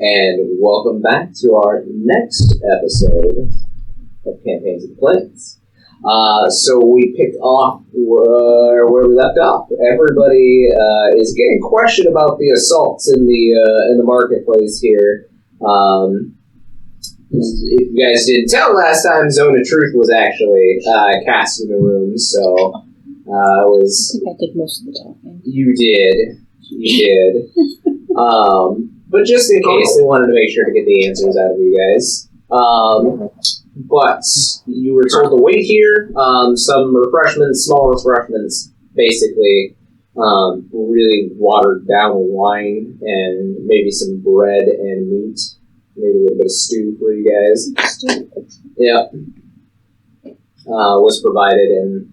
And welcome back to our next episode of Campaigns of Blaize. So we picked off where we left off. Everybody is getting questioned about the assaults in the marketplace here. If you guys didn't tell last time, Zone of Truth was actually cast in the room, so I think I did most of the talking. You did. But just in case, they wanted to make sure to get the answers out of you guys. But you were told to wait here. Some refreshments, small refreshments, basically really watered down wine and maybe some bread and meat. Maybe a little bit of stew for you guys. Yeah. Was provided, and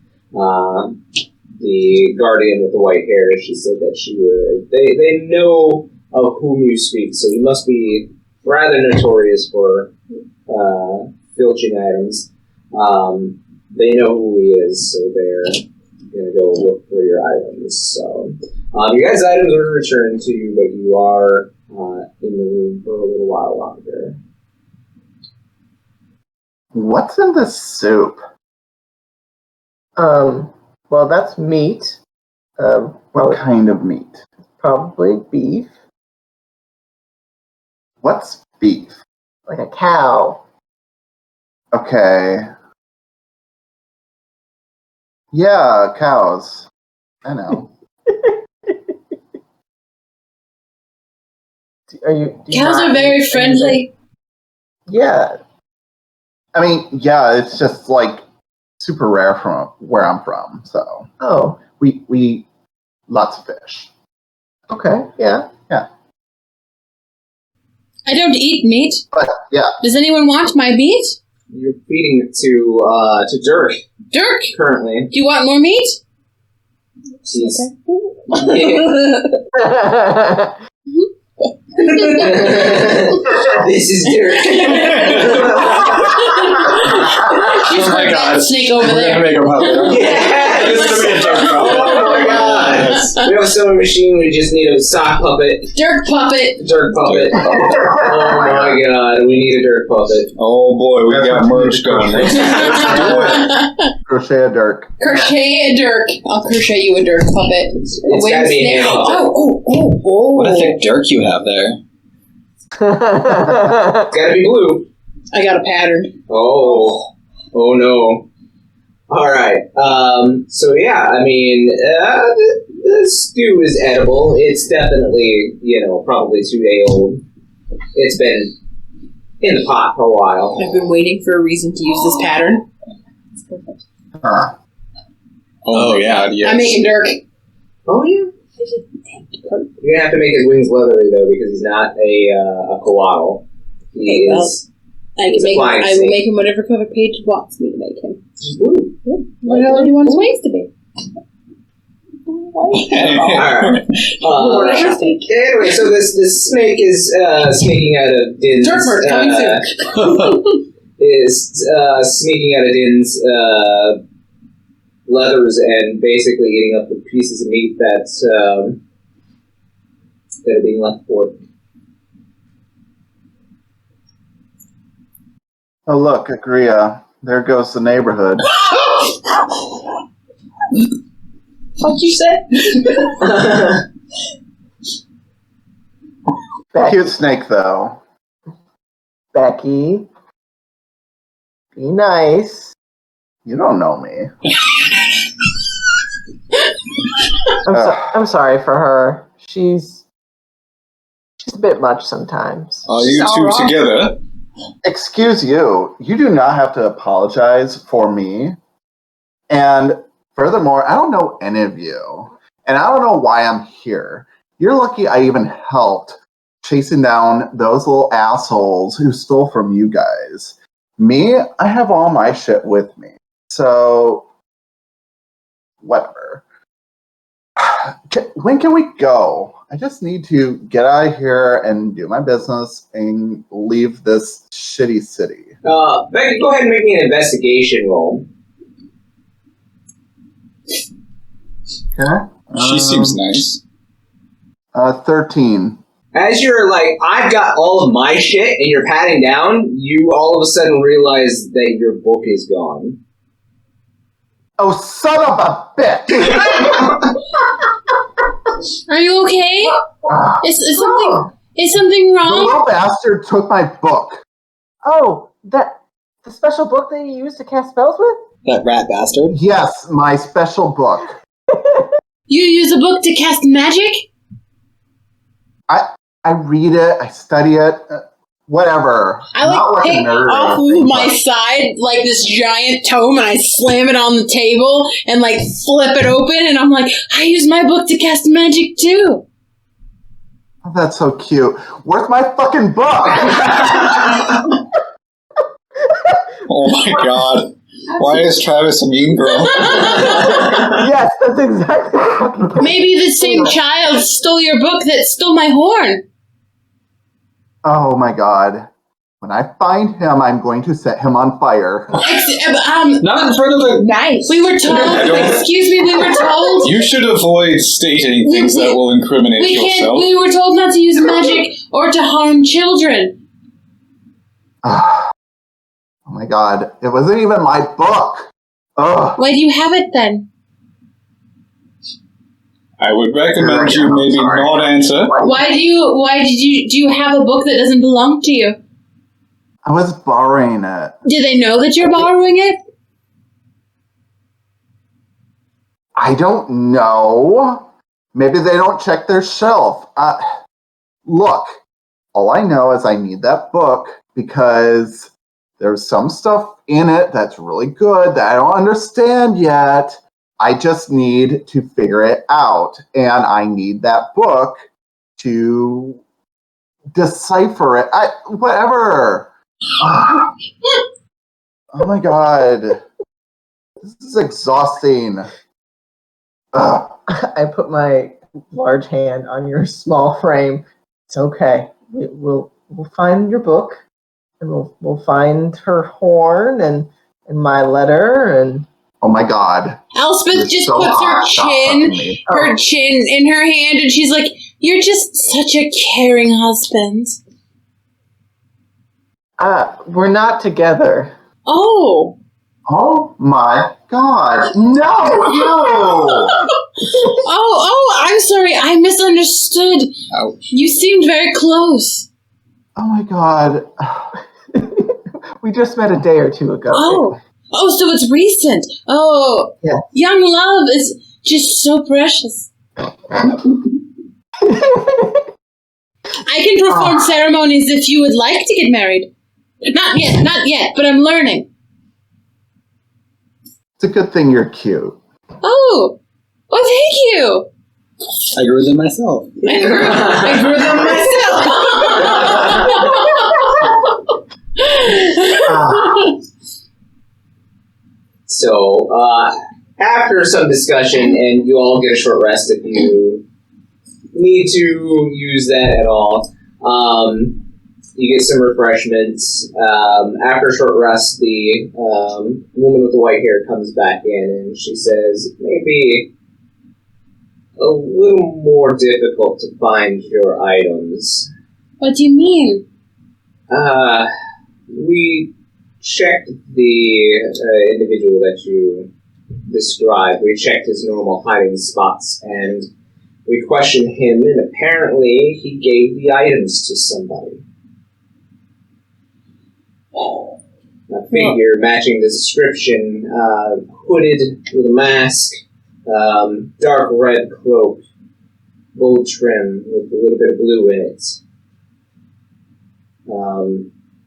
the guardian with the white hair, she said that she would... They know of whom you speak, so you must be rather notorious for filching items. They know who he is, so they're going to go look for your items. So, your guys' items are returned to you, but you are in the room for a little while longer. What's in the soup? Well, that's meat. What kind of meat? Probably beef. What's beef? Like a cow. Okay. Yeah, cows. I know. Cows are very friendly. Yeah. I mean, yeah, it's just like super rare from where I'm from, so. Oh. We eat lots of fish. Okay, yeah. Yeah. I don't eat meat. But, yeah. Does anyone want my meat? You're feeding it to Dirk. Dirk? Currently. Do you want more meat? She's... This is Dirk. She's heard that snake over We're there. gonna make a puppet. Yes! This is gonna be a joke puppet. Oh my god! We have a sewing machine, we just need a sock puppet. Dirk puppet. Dirk puppet. Oh my god, we need a Dirk puppet. Oh boy, we That's got what you merch need to going. Let's do it. Crochet a dirk. Crochet a Dirk. I'll crochet you a Dirk puppet. It's gotta be a hand puppet. Oh. What a thick dirk you have there. It's gotta be blue. I got a pattern. Oh no. Alright, so yeah, I mean, the stew is edible. It's definitely, probably 2 day old. It's been in the pot for a while. I've been waiting for a reason to use this pattern. It's perfect. Huh. Oh yeah, yes. I'm making Dirk. Oh yeah? You're gonna have to make his wings leathery though, because he's not a koala. He is. I will make him whatever color Paige wants me to make him. Ooh. What color do you want his wings to be? Alright. Anyway, so this snake is sneaking out of Din's. Dirk merch coming soon. Is sneaking out of Din's leathers and basically eating up the pieces of meat that are being left for it. Oh, look, Agria. There goes the neighborhood. What'd you say? Cute snake, though. Becky. Be nice. You don't know me. I'm sorry for her. She's a bit much sometimes. Are you two together? Excuse you. You do not have to apologize for me. And furthermore, I don't know any of you. And I don't know why I'm here. You're lucky I even helped chasing down those little assholes who stole from you guys. Me, I have all my shit with me. So, whatever. When can we go? I just need to get out of here and do my business and leave this shitty city. Becky, go ahead and make me an investigation roll. Okay. She seems nice. 13. as you're like, I've got all of my shit, and you're patting down, you all of a sudden realize that your book is gone. Oh, son of a bitch! Are you okay? Is something The wrong? little bastard took my book. Oh, the special book that you used to cast spells with? That rat bastard. Yes, my special book. You use a book to cast magic? I read it, I study it, whatever. I Not like a pick nerd or off anything, of my but- side like this giant tome and I slam it on the table and like flip it open and I'm like, I use my book to cast magic too. Oh, that's so cute. Where's my fucking book? Oh my god. Why is Travis a mean girl? Yes, that's exactly fucking. Maybe the same child stole your book that stole my horn. Oh my god. When I find him, I'm going to set him on fire. Not in front of the... Nice. We were told. Excuse me. We were told. You should avoid stating things that will incriminate yourself. We were told not to use magic or to harm children. Oh my god. It wasn't even my book. Ugh. Why do you have it then? I would recommend you maybe not answer. Do you have a book that doesn't belong to you? I was borrowing it. Do they know that you're borrowing it? I don't know. Maybe they don't check their shelf. Look, all I know is I need that book because there's some stuff in it that's really good that I don't understand yet. I just need to figure it out. And I need that book to decipher it. Whatever. Oh my god. This is exhausting. Ugh. I put my large hand on your small frame. It's okay. We'll find your book, and we'll find her horn and my letter and. Oh my god. Elspeth just so puts hot. Stop fucking me. her chin in her hand, and she's like, "You're just such a caring husband." We're not together. Oh. Oh my god. No, you! Oh, I'm sorry. I misunderstood. Ouch. You seemed very close. Oh my god. We just met a day or two ago. Oh, so it's recent. Oh, yeah. Young love is just so precious. I can perform ceremonies if you would like to get married. Not yet, but I'm learning. It's a good thing you're cute. Oh, thank you. I grew them myself. I grew them myself. So, after some discussion, and you all get a short rest if you need to use that at all, you get some refreshments. After a short rest, the woman with the white hair comes back in, and she says, maybe a little more difficult to find your items. What do you mean? We checked the individual that you described. We checked his normal hiding spots, and we questioned him, and apparently he gave the items to somebody. A figure matching the description, hooded with a mask, dark red cloak, gold trim with a little bit of blue in it.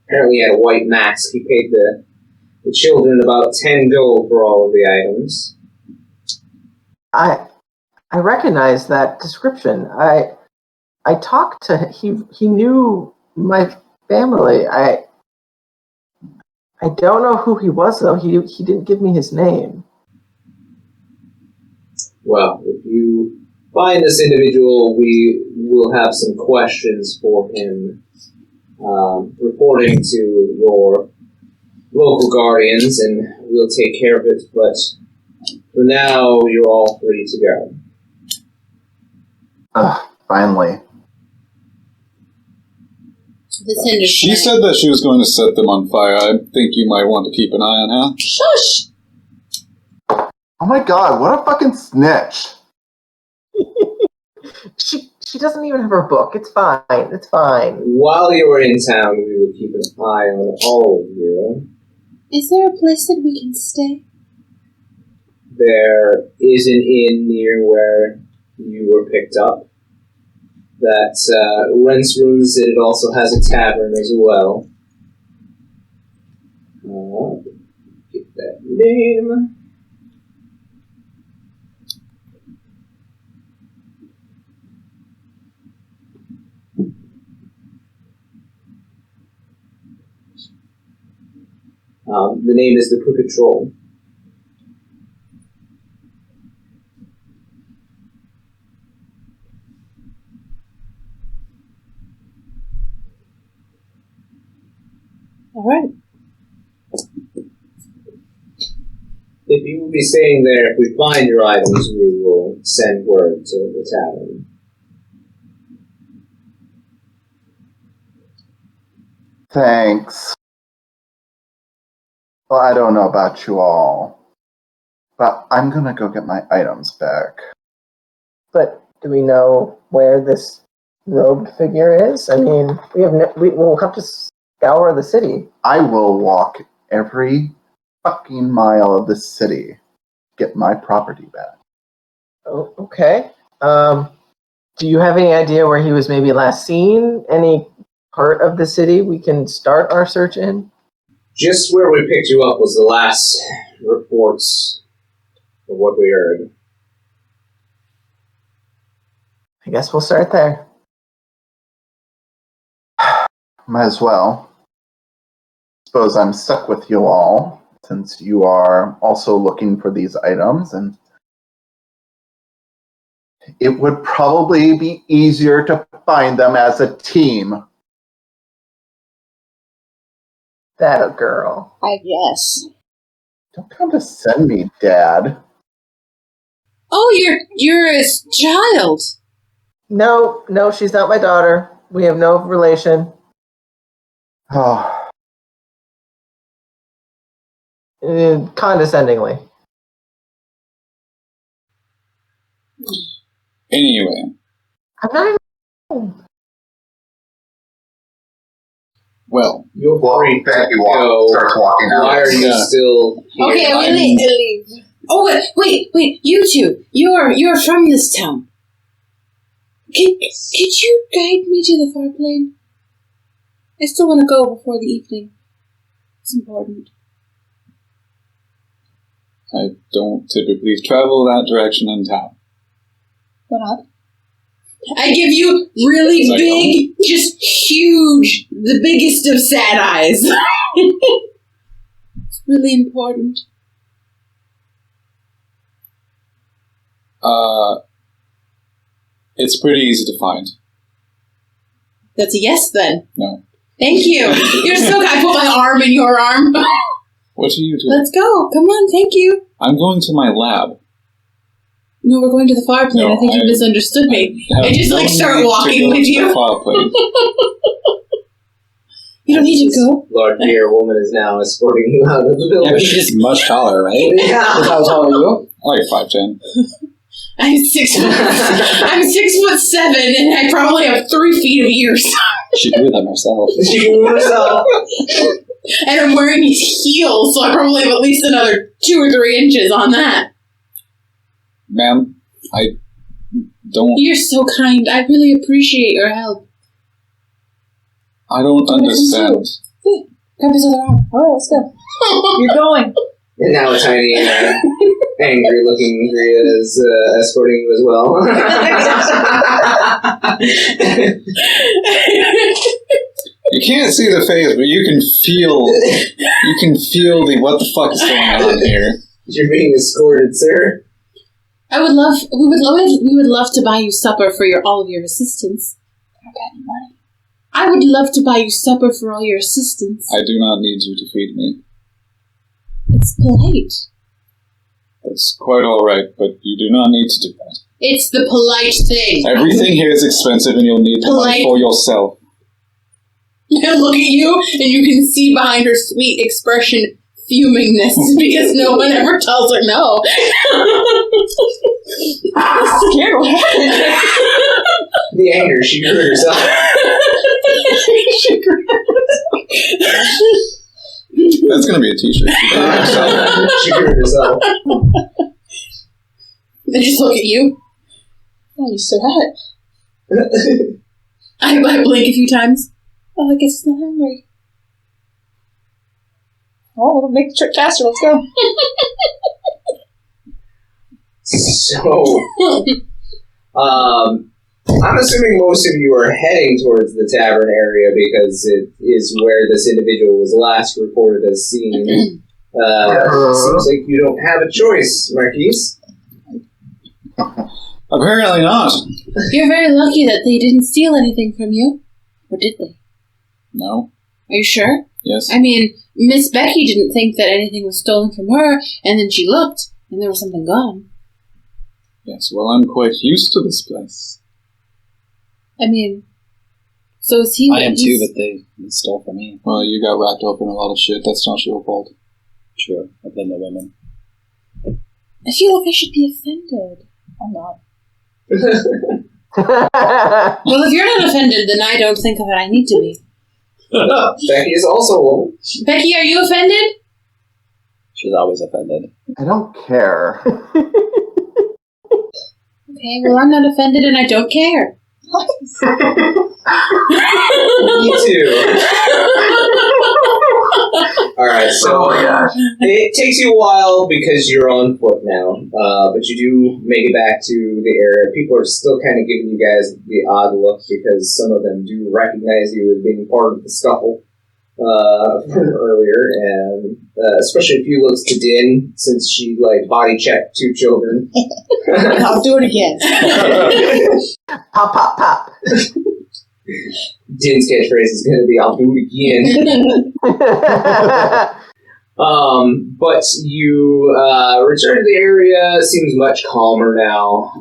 Apparently he had a white mask. He paid the children about 10 gold for all of the items. I recognize that description. I talked to he knew my family. I don't know who he was though. He didn't give me his name. Well, if you find this individual, we will have some questions for him, reporting to your local guardians, and we'll take care of it, but for now, you're all free to go. Finally. The Cinder She Snake. said that she was going to set them on fire. I think you might want to keep an eye on her. Shush! Oh my god, what a fucking snitch. She doesn't even have her book. It's fine. It's fine. While you were in town, we will keep an eye on all of you. Is there a place that we can stay? There is an inn near where you were picked up that rents rooms, and it also has a tavern as well. Get that name. The name is the Crooked Troll. All right. If you will be staying there, if we find your items, we will send word to the tavern. Thanks. Well, I don't know about you all, but I'm gonna go get my items back. But do we know where this robed figure is? I mean, we'll have to scour the city. I will walk every fucking mile of the city to get my property back. Oh, okay. Do you have any idea where he was maybe last seen? Any part of the city we can start our search in? Just where we picked you up was the last reports of what we heard. I guess we'll start there. Might as well. Suppose I'm stuck with you all, since you are also looking for these items, and it would probably be easier to find them as a team. That a girl. I guess. Don't come to send me, Dad. Oh, you're a child. No, she's not my daughter. We have no relation. Oh, Condescendingly. Anyway, I'm not even... well, You're free to Becky go. starts walking out. Why are you Yeah. still here? Okay, I'm gonna leave. Oh wait! You two, you're from this town. Could you guide me to the far plane? I still want to go before the evening. It's important. I don't typically travel that direction in town. Why not? I give you really It's like, big, just huge, the biggest of sad eyes. It's really important. It's pretty easy to find. That's a yes then. No. Thank you. You're so kind. I put my arm in your arm. What are you doing? Let's go. Come on, thank you. I'm going to my lab. No, we're going to the far plane. No, I think you I- misunderstood me. Have I just no start need to walking go with to you. the far plane. You don't need to go. Large beer woman is now escorting you out of the Yeah, building. but she's much taller, right? Yeah. How tall are you? Like 5'10". I'm 6 foot. I'm 6'7", and I probably have 3 feet of ears. She grew them herself. She can move herself. And I'm wearing these heels, so I probably have at least another 2 or 3 inches on that. Ma'am, I don't... You're so kind. I really appreciate your help. I don't understand. Grab his other arm. All right, let's go. You're going. And now a tiny, angry-looking Gria is escorting you as well. You can't see the face, but you can feel the what the fuck is going on here. You're being escorted, sir. We would love to buy you supper for all of your assistants. I don't got any money. I would love to buy you supper for all your assistants. I do not need you to feed me. It's polite. That's quite alright, but you do not need to do that. It's the polite thing. Everything here is expensive and you'll need the money Polite. for yourself. I look at you, and you can see behind her sweet expression fumingness because no one ever tells her no. I'm scared. What happened? The anger, she grew herself. That's gonna be a t-shirt. She grew herself. They just look at you. Oh, you so hot. I blink a few times. Oh, I guess it's not hungry. Oh, we'll make the trip faster. Let's go. So, I'm assuming most of you are heading towards the tavern area because it is where this individual was last reported as seen. Seems like you don't have a choice, Marquies. Apparently not. You're very lucky that they didn't steal anything from you. Or did they? No. Are you sure? Yes. I mean, Miss Becky didn't think that anything was stolen from her, and then she looked, and there was something gone. Yes, well, I'm quite used to this place. I mean, so is he... I am too, but they stole from me. Well, you got wrapped up in a lot of shit. That's not your fault. True. I blame the women. I feel like I should be offended. I'm not. Well, if you're not offended, then I don't think that I need to be. Becky is also a woman. Becky, are you offended? She's always offended. I don't care. Okay, well, I'm not offended and I don't care. Me too. Alright, so Oh my gosh. it takes you a while because you're on foot now, but you do make it back to the area. People are still kind of giving you guys the odd look because some of them do recognize you as being part of the scuffle from earlier, and especially if you look to Din, since she body checked 2 children. I'll do it again. Pop, pop, pop. Din's catchphrase is going to be, "I'll do it again." But you return to the area. It seems much calmer now.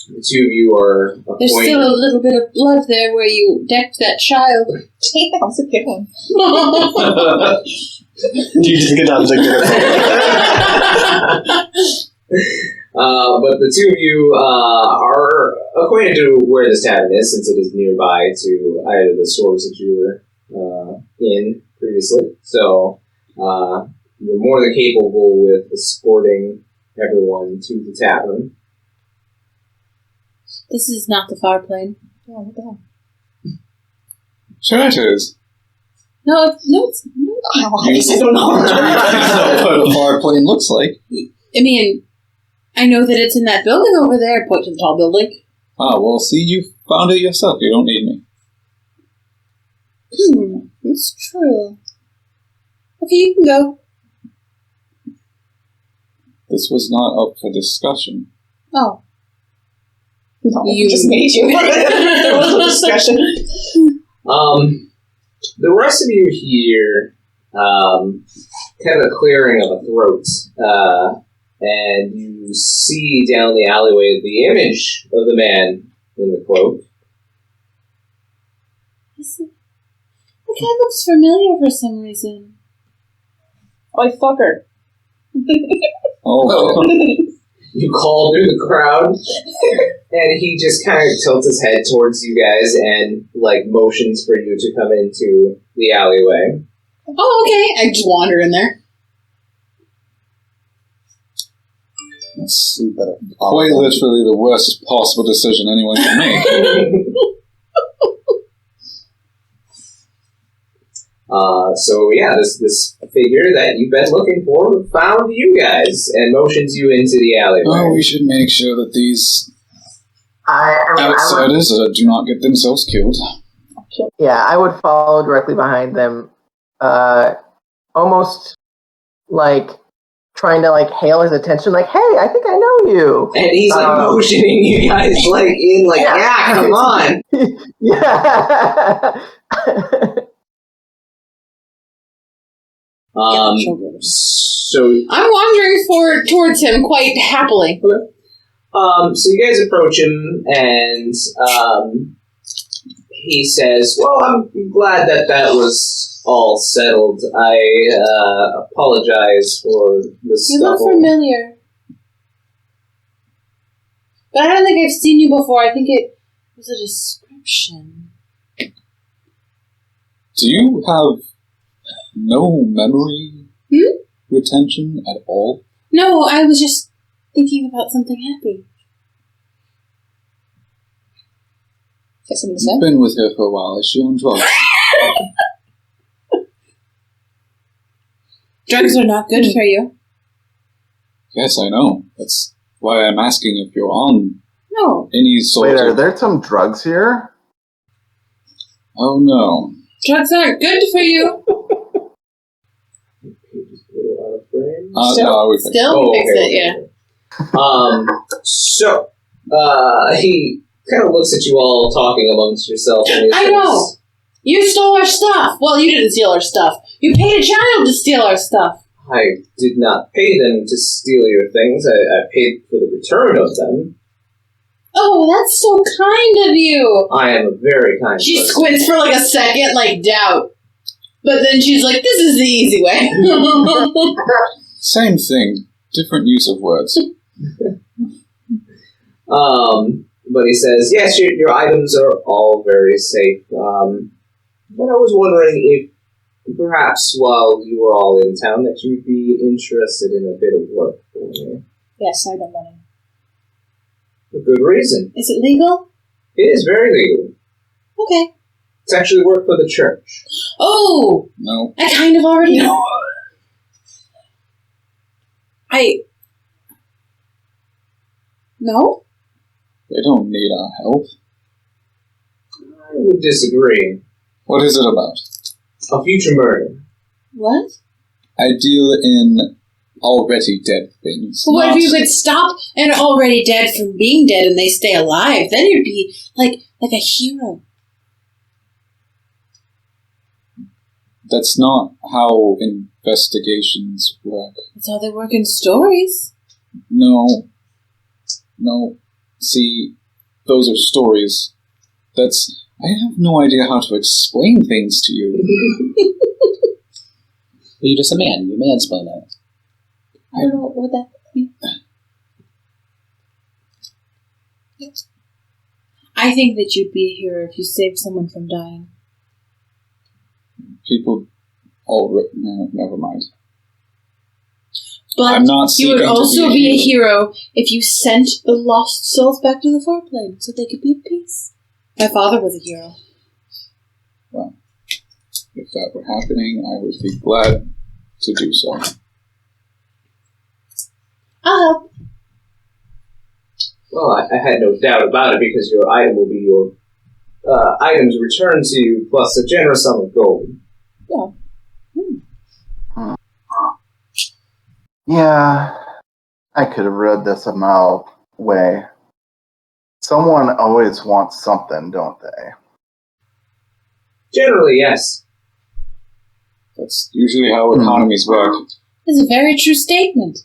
The 2 of you are appointed. There's still a little bit of blood there where you decked that child. Damn, that was a good one. You just get down to But the 2 of you are acquainted to where this tavern is, since it is nearby to either the stores that you were in previously. So you're more than capable with escorting everyone to the tavern. This is not the far plane. Oh, what the hell? Sure it is. No, it's not. Oh, I guess I don't know. That's not what a far plane looks like. I mean, I know that it's in that building over there. Point to the tall building. Ah, well, see, you found it yourself. You don't need me. It's true. Okay, you can go. This was not up for discussion. Oh. No, You- just made you. There was a discussion. The rest of you hear kind of a clearing of a throat, and you see down the alleyway the image of the man in the cloak. The guy looks familiar for some reason. Oh, fuck her. Oh. You call through the crowd, and he just kind of tilts his head towards you guys and motions for you to come into the alleyway. Oh, okay. I just wander in there. That's quite literally the worst possible decision anyone can make. So yeah, this figure that you've been looking for found you guys and motions you into the alleyway. Well, we should make sure that these I outsiders do not get themselves killed. I would follow directly behind them, almost trying to hail his attention, hey, I think I know you. And he's motioning you guys in yeah, come on. Yeah. So I'm wandering towards him quite happily. so you guys approach him, and he says, well, I'm glad that was all settled. I apologize for the You look scuffle. familiar. But I don't think I've seen you before. I think it was a description. Do you have no memory retention at all? No, I was just thinking about something happy. Got something to say? You've been with her for a while. Is she on drugs? Drugs are not good for you. Yes, I know. That's why I'm asking if you're on No. any sort Wait, are of... there some drugs here? Oh, no. Drugs aren't good for you. No, we think... Still Oh, fix okay, it, yeah. So, he kind of looks at you all talking amongst yourself. And he I says, know. You stole our stuff. Well, you didn't steal our stuff. You paid a child to steal our stuff. I did not pay them to steal your things. I paid for the return of them. Oh, that's so kind of you. I am a very kind She person. squints for like a second, like doubt. But then she's like, this is the easy way. Same thing. Different use of words. But he says, yes, your items are all very safe. But I was wondering if perhaps while you were all in town that you'd be interested in a bit of work for me. Yes, I don't want For good reason. Is it legal? It is very legal. Okay. It's actually work for the church. Oh, No. I kind of already know. No? They don't need our help. I would disagree. What is it about? A future murder. What? I deal in already dead things. Well, what not- if you could stop an already dead from being dead and they stay alive? Then you'd be like a hero. That's not how investigations work. That's how they work in stories. No. See, those are stories. I have no idea how to explain things to you. You're just a man. You mansplain it. I don't know what that means. I think that you'd be a hero if you saved someone from dying. People already... No, never mind. But I'm not you would seeking to also be a be a hero if you sent the lost souls back to the foreplane so they could be at peace. My father was a hero. Well, if that were happening, I would be glad to do so. I'll help. Well, I had no doubt about it because your item will be your items returned to you plus a generous sum of gold. Yeah, I could have read this a mile away. Someone always wants something, don't they? Generally, yes. That's usually how economies work. That's a very true statement.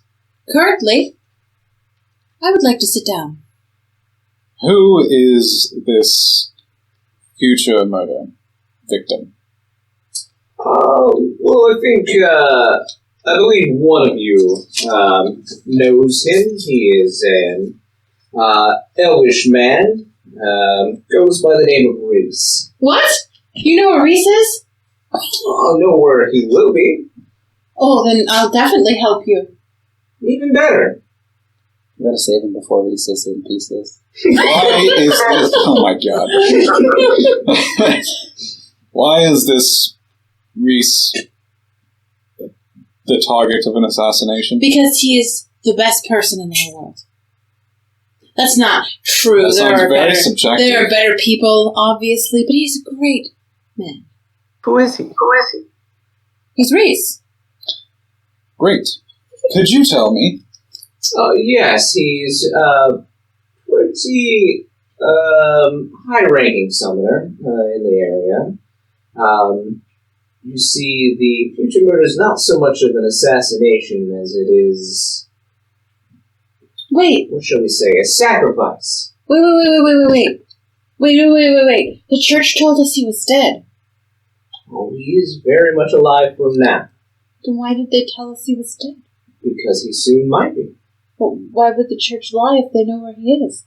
Currently, I would like to sit down. Who is this future murder victim? Well, I think, I believe one of you knows him. He is an elvish man, goes by the name of Reese. What? You know where Reese is? I'll know where he will be. Oh, then I'll definitely help you. Even better. You gotta save him before he says in pieces. Why is this... Oh my god. Why is this Reese the target of an assassination? Because he is the best person in the whole world. That's not true. That sounds very subjective. There are better people, obviously, but he's a great man. Who is he? He's Reese. Great. Could you tell me? Yes, he's pretty high-ranking summoner in the area. You see, the future murder is not so much of an assassination as it is, Wait. what shall we say, a sacrifice. Wait. Wait. The church told us he was dead. Oh, he is very much alive from now. Then why did they tell us he was dead? Because he soon might be. But why would the church lie if they know where he is?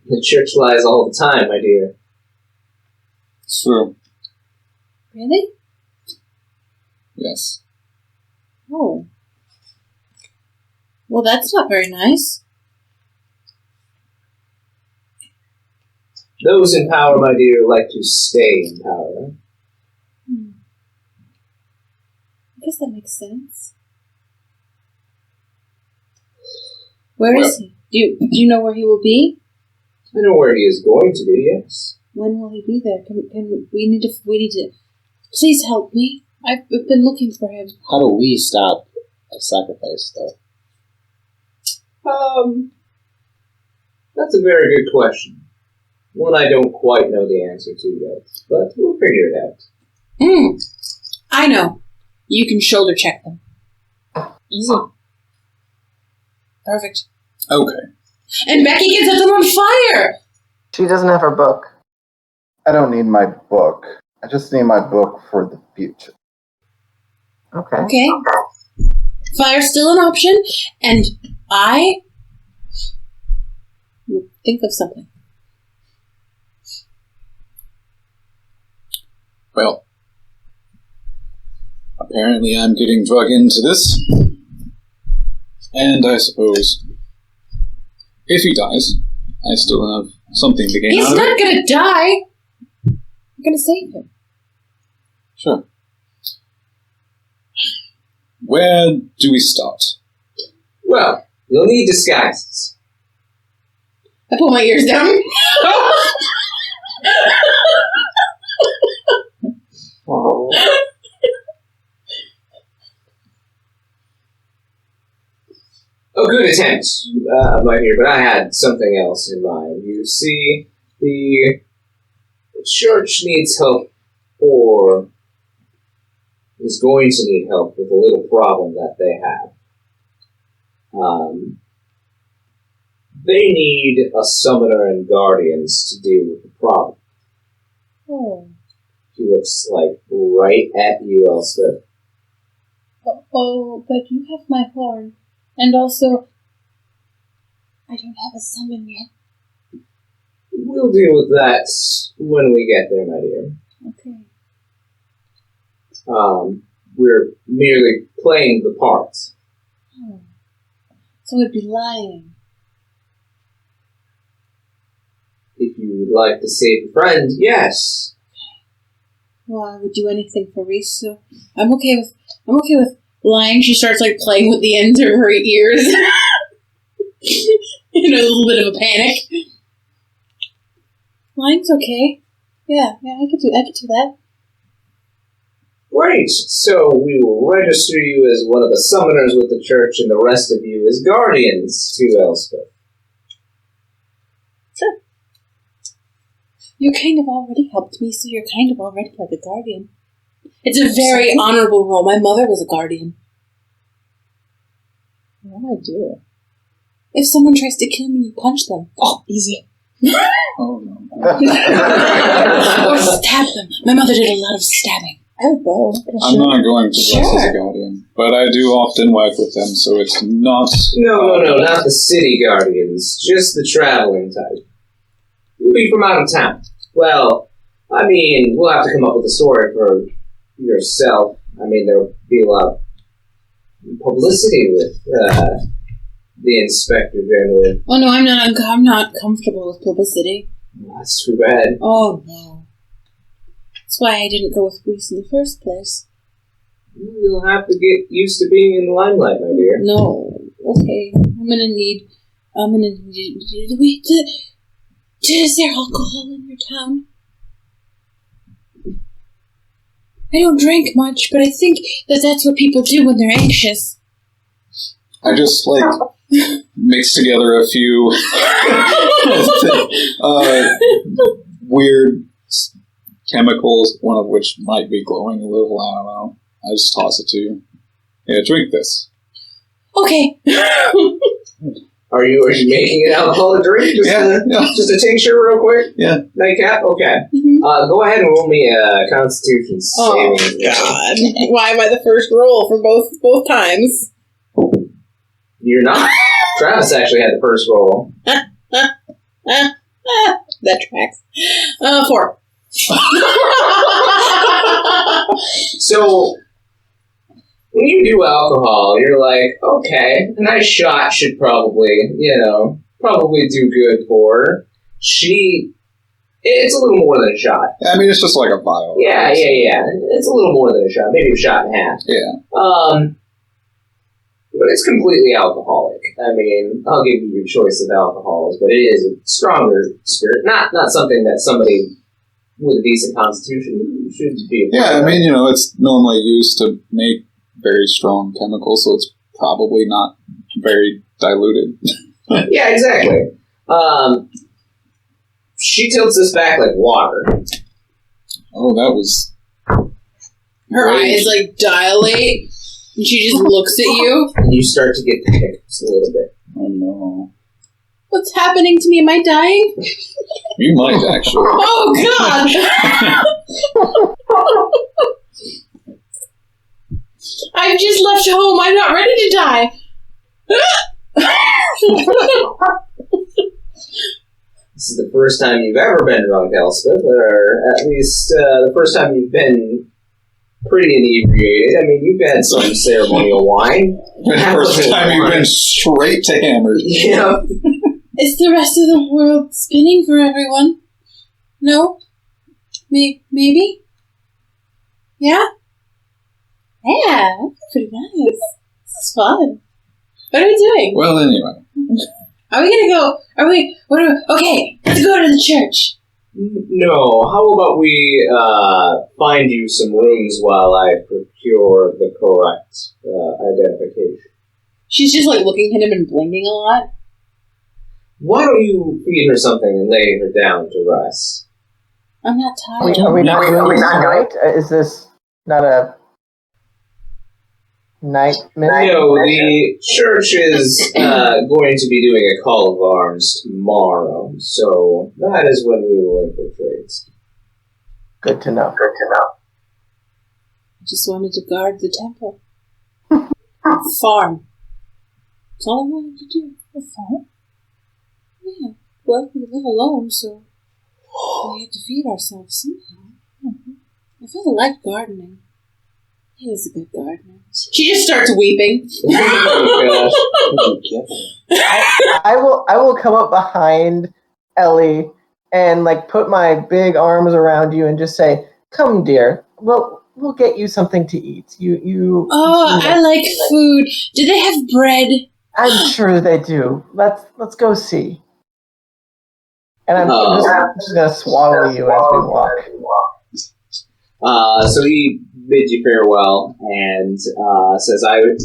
The church lies all the time, my dear. It's true. Really? Yes. Oh. Well, that's not very nice. Those in power, my dear, like to stay in power. I guess that makes sense. Where is he? Do you know where he will be? I know where he is going to be, yes. When will he be there? We need to. Please help me. I've been looking for him. How do we stop a sacrifice, though? That's a very good question. One I don't quite know the answer to yet, but we'll figure it out. I know. You can shoulder check them. Easy. Perfect. Okay. And Becky can set them on fire! She doesn't have her book. I don't need my book. I just need my book for the future. Okay. Fire's still an option, and I will think of something. Well, apparently I'm getting drug into this. And I suppose, if he dies, I still have something to gain He's out of it. not gonna die! I'm gonna save him. Sure. Where do we start? Well, you'll need disguises. I pull my ears down. Oh. A good attempt, my dear, but I had something else in mind. You see, the church needs help, or is going to need help with a little problem that they have. They need a summoner and guardians to deal with the problem. Oh. He looks like right at you, Elspeth. Oh, but you have my horn. And also, I don't have a summon yet. We'll deal with that when we get there, my dear. Okay. We're merely playing the part. Oh. So it'd be lying. If you would like to save a friend, yes. Well, I would do anything for Reese, so I'm okay with lying. She starts like playing with the ends of her ears. In a little bit of a panic. Lying's okay. Yeah, I could do that. Great. So we will register you as one of the summoners with the church, and the rest of you as guardians to Elspeth. Sure. You kind of already helped me, so you're kind of already like a guardian. It's a very honorable role. My mother was a guardian. What do I do? If someone tries to kill me, you punch them. Oh, easy. Oh, no. Or stab them. My mother did a lot of stabbing. Oh, I'm not going to dress as Sure. a guardian, but I do often work with them, so it's not... No, not the city guardians. Just the traveling type. You'll be from out of town. Well, I mean, we'll have to come up with a story for yourself. I mean, there'll be a lot of publicity with the Inspector General. Oh no, I'm not comfortable with publicity. That's too bad. Oh no. That's why I didn't go with Reese in the first place. You'll have to get used to being in the limelight, my dear. No. Okay. I'm gonna need is there alcohol in your town? I don't drink much, but I think that's what people do when they're anxious. I just, mix together a few weird chemicals, one of which might be glowing a little, I don't know. I just toss it to you. Yeah, drink this. Okay. Are you making an alcoholic drink? Just a tincture real quick? Yeah. Nightcap? Okay. Mm-hmm. Go ahead and roll me a Constitution saving. Oh, God. Why am I the first roll for both times? You're not. Travis actually had the first roll. That tracks. 4. So, when you do alcohol, you're like, okay, a nice shot should probably do good for her. It's a little more than a shot. I mean, it's just like a vial. Yeah. It's a little more than a shot, maybe a shot and a half. Yeah. But it's completely alcoholic. I mean, I'll give you your choice of alcohols, but it is a stronger spirit. Not something that somebody with a decent constitution should be. Yeah, I mean, it's normally used to make very strong chemicals, so it's probably not very diluted. Yeah, exactly. She tilts this back like water. Oh, that was... Her eyes, dilate, and she just looks at you. And you start to get the hiccups a little bit. Oh, no. What's happening to me? Am I dying? You might, actually. Oh, God! I've just left home. I'm not ready to die. This is the first time you've ever been drunk, Elspeth, or at least the first time you've been pretty inebriated. I mean, you've had some ceremonial wine. The first time you've been straight to hammered. Yeah. Is the rest of the world spinning for everyone? No? Maybe? Yeah? Yeah, that's pretty nice. This is fun. What are we doing? Well, anyway. Are we gonna go? Okay, let's go to the church. No, how about we find you some rooms while I procure the correct identification? She's just looking at him and blinking a lot. Why don't you feed her something and lay her down to rest? I'm not tired. Are we not doing this tonight? Is this not a night? No, the church is going to be doing a call of arms tomorrow, so that is when we will infiltrate. Good to know. I just wanted to guard the temple. Farm. That's all I wanted to do. A farm? Yeah. Well, we live alone, so we had to feed ourselves somehow. I felt like gardening. He was a good gardener. She just starts weeping. Oh I will come up behind Ellie and put my big arms around you and just say, "Come, dear. We'll get you something to eat. You. Oh, I like food. Do they have bread? I'm sure they do. Let's go see." And I'm just gonna swallow you as we walk. So he bids you farewell and says, "I will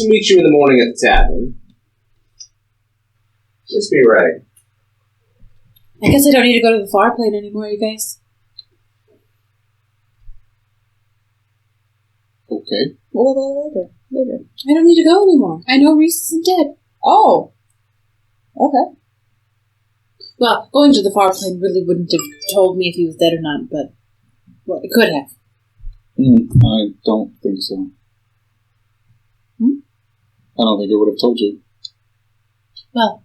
meet you in the morning at the tavern. Just be ready." I guess I don't need to go to the far plane anymore, you guys. Okay. Well, later. I don't need to go anymore. I know Reese isn't dead. Oh. Okay. Well, going to the far plane really wouldn't have told me if he was dead or not, but it could have. I don't think so. I don't think it would have told you. Well,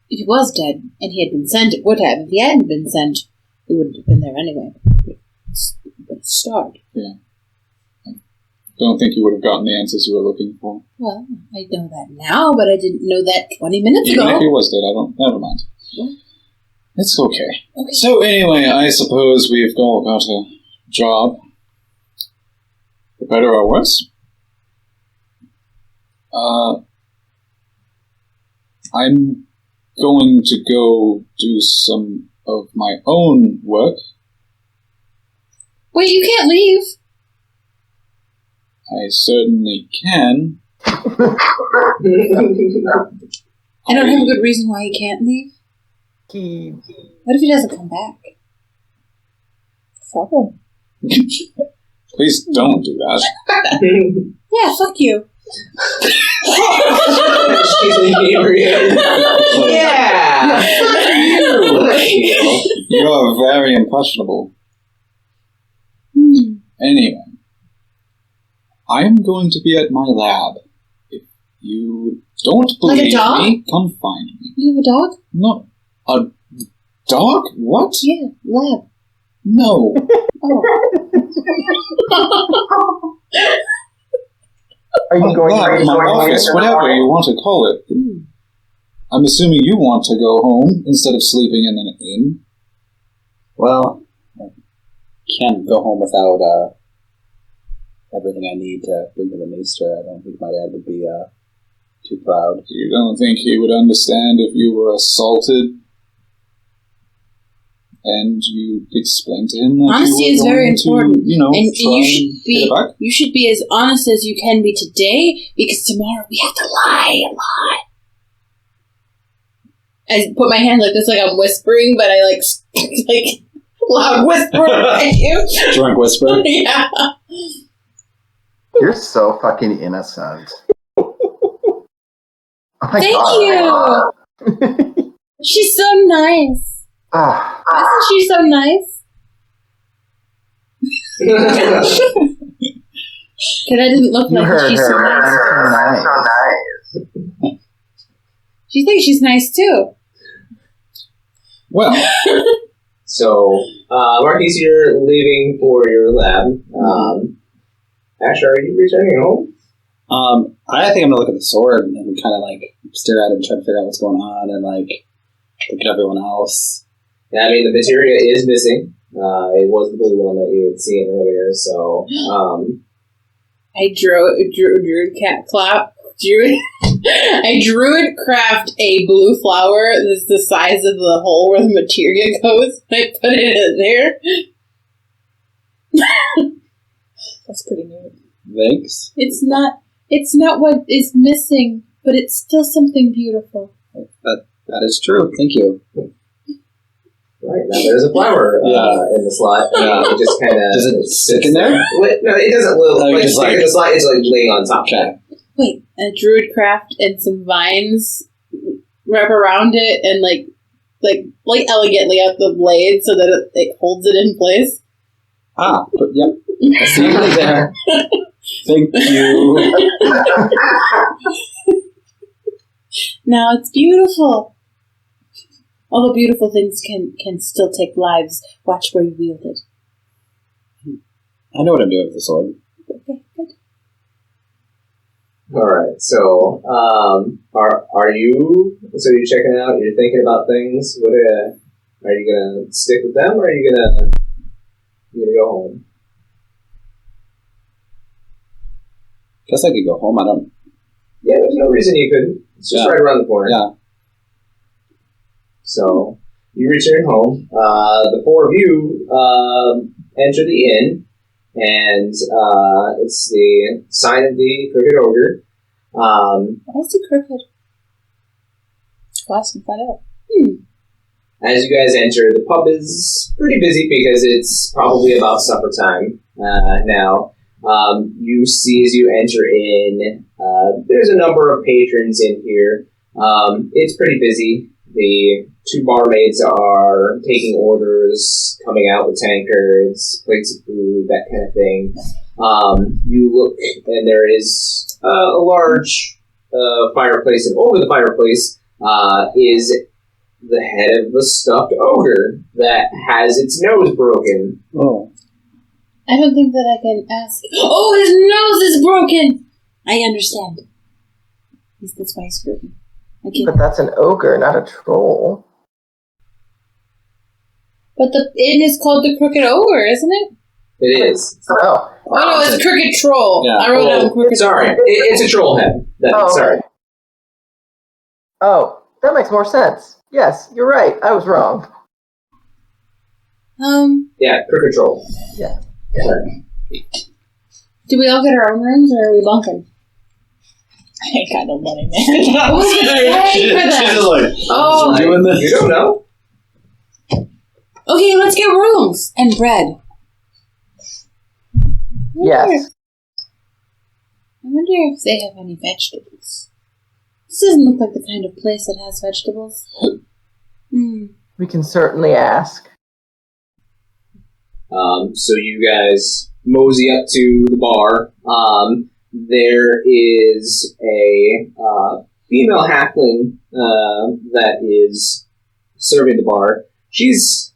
if he was dead and he had been sent, it would have. If he hadn't been sent, he wouldn't have been there anyway. But it started. Yeah. I don't think you would have gotten the answers you were looking for. Well, I know that now, but I didn't know that 20 minutes Even ago. if he was dead, never mind. What? It's okay. Okay. So anyway, I suppose we've all got a job. For better or worse. I'm going to go do some of my own work. Wait, you can't leave. I certainly can. I don't have a good reason why he can't leave. What if he doesn't come back? Fuck him. Please don't do that. Yeah, fuck you. She's inebriated. Yeah! You are very impressionable. Anyway, I am going to be at my lab. If you don't Like a believe dog? me, come find me. You have a dog? No. A dog? What? Yeah, lab. No. Oh. Are you going Lab, to my office, whatever you want to call it. I'm assuming you want to go home instead of sleeping in an inn. Well, I can't go home without everything I need to bring to the maester. I don't think my dad would be too proud. You don't think he would understand if you were assaulted? And you explained to him that Honesty you is were very going important, to, you know, and try you should and get it back? you should be as honest as you can be today, because tomorrow we have to lie a lot. I put my hand like this, like I'm whispering, but I like loud whisper at you. Drunk whisper. Yeah. You're so fucking innocent. Oh my Thank God. you. She's so nice. Ah, Isn't she so nice? Because I didn't look you like heard she's so her. nice. So nice. She thinks she's nice too. Well, So, Marquies, you're leaving for your lab. Asher, are you returning home? I think I'm gonna look at the sword and kind of like stare at it and try to figure out what's going on and like look at everyone else. Yeah, I mean, the materia is missing. It was the blue one that you had seen earlier, so... I druid craft a blue flower that's the size of the hole where the materia goes. I put it in there. That's pretty neat. Thanks. It's not what is missing, but it's still something beautiful. That is true. Thank you. Right, now there's a flower in the slot. It just kind of... Does it stick in there? No, it doesn't look like just stick in the slot. It's like laying on top of it. Wait, a druid craft and some vines wrap around it and like elegantly up the blade so that it holds it in place. Ah, yep. I see you there. Thank you. Now it's beautiful. Although beautiful things can still take lives. Watch where you wield it. I know what I'm doing with the sword. Okay, good. Alright, so, are you... So you're checking out, you're thinking about things. What, are you gonna stick with them, or are you gonna go home? Guess I could go home. I don't. Yeah, there's no reason you couldn't. It's just right around the corner. Yeah. So, you return home. The four of you enter the inn, and it's the sign of the Crooked Ogre. Why is it crooked? Go ask and find out. As you guys enter, the pub is pretty busy because it's probably about supper time now. You see as you enter in, there's a number of patrons in here. It's pretty busy. The two barmaids are taking orders, coming out with tankards, plates of food, that kind of thing. You look, and there is a large fireplace, and over the fireplace is the head of the stuffed ogre that has its nose broken. Oh. I don't think that I can ask. Oh, his nose is broken! I understand. That's why he's broken. Okay. But that's an ogre, not a troll. But the inn is called the Crooked Ogre, isn't it? It is. Oh. Oh no, it's Crooked Troll. Yeah. I wrote down Crooked Sorry, Troll. it's a troll head. Sorry. Oh, that makes more sense. Yes, you're right. I was wrong. Yeah, crooked troll. Yeah. Sorry. Do we all get our own rooms, or are we bunking? I ain't got no money, man. Who's gonna pay for that? She's like, Oh, doing this. You don't know. okay, let's get rooms and bread. Yes. I wonder if they have any vegetables. This doesn't look like the kind of place that has vegetables. We can certainly ask. So you guys mosey up to the bar. There is a female halfling that is serving the bar. She's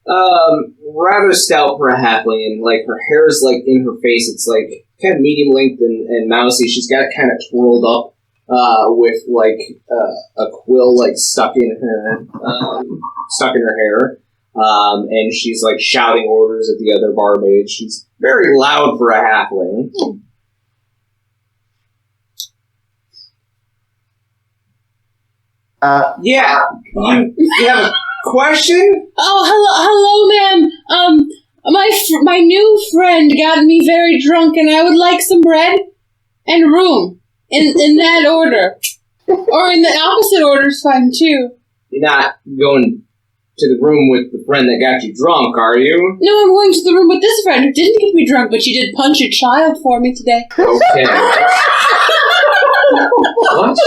rather stout for a halfling, and like her hair is like in her face. It's like kind of medium length and mousy. She's got it kind of twirled up with like a quill like stuck in her hair. And she's like shouting orders at the other barmaids. She's very loud for a halfling. Yeah, you have a question? Oh, hello, ma'am. My new friend got me very drunk, and I would like some bread and room in that order, or in the opposite order is fine too. You're not going to the room with the friend that got you drunk, are you? No, I'm going to the room with this friend who didn't get me drunk, but she did punch a child for me today. Okay. What?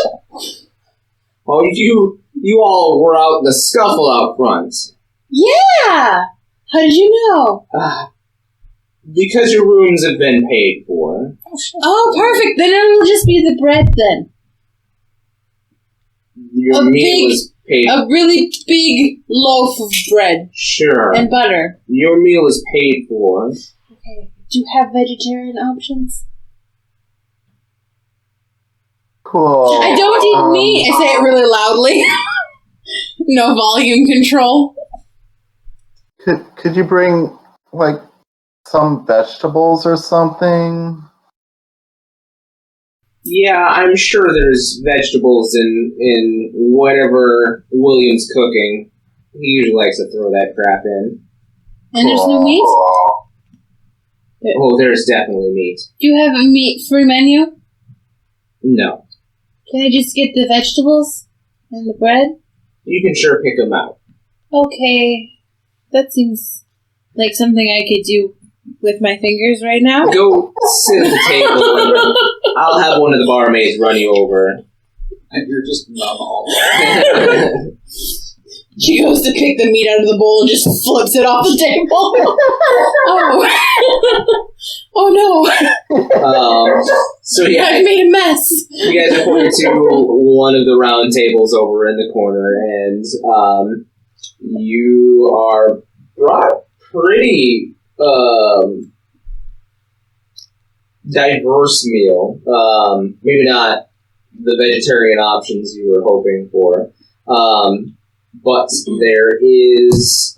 Oh, you all were out in the scuffle out front. Yeah! How did you know? Because your rooms have been paid for. Oh, perfect. Then it'll just be the bread then. Your meal was paid. A really big loaf of bread. Sure. And butter. Your meal is paid for. Okay. Do you have vegetarian options? Cool. I don't eat meat. I say it really loudly. No volume control. Could you bring, like, some vegetables or something? Yeah, I'm sure there's vegetables in whatever William's cooking. He usually likes to throw that crap in. And there's no meat? Oh, there's definitely meat. Do you have a meat-free menu? No. Can I just get the vegetables and the bread? You can sure pick them out. Okay. That seems like something I could do with my fingers right now. Go sit at the table. I'll have one of the barmaids run you over. And you're just numb all day. She goes to pick the meat out of the bowl and just flips it off the table. Oh no. So yeah, I've made a mess. you guys are pointed to one of the round tables over in the corner, and you are brought pretty diverse meal. Maybe not the vegetarian options you were hoping for. But there is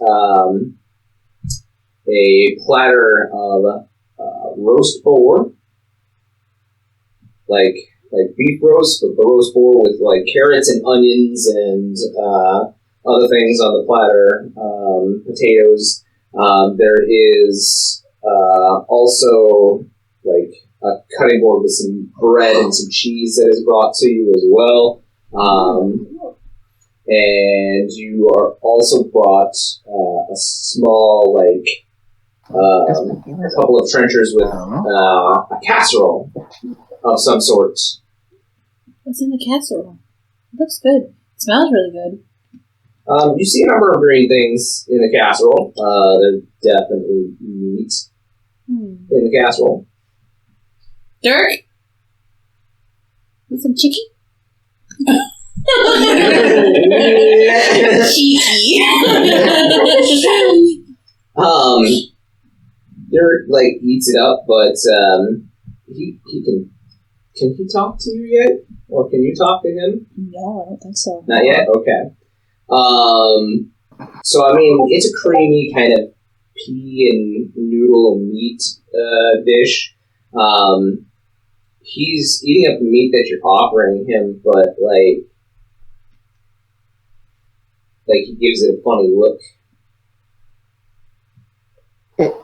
a platter of roast boar, like beef roast, but the roast boar with like carrots and onions and other things on the platter, potatoes. There is also like a cutting board with some bread and some cheese that is brought to you as well. And you are also brought a small, like, a couple of trenchers with a casserole of some sort. What's in the casserole? It looks good. It smells really good. You see a number of green things in the casserole. There's definitely meat in the casserole. Dirk? With some chicken? Cheeky. Dirk like eats it up, but he can he talk to you yet, or can you talk to him? No, I don't think so. Not yet. Okay. So I mean, it's a creamy kind of pea and noodle and meat dish. He's eating up the meat that you're offering him, but like he gives it a funny look.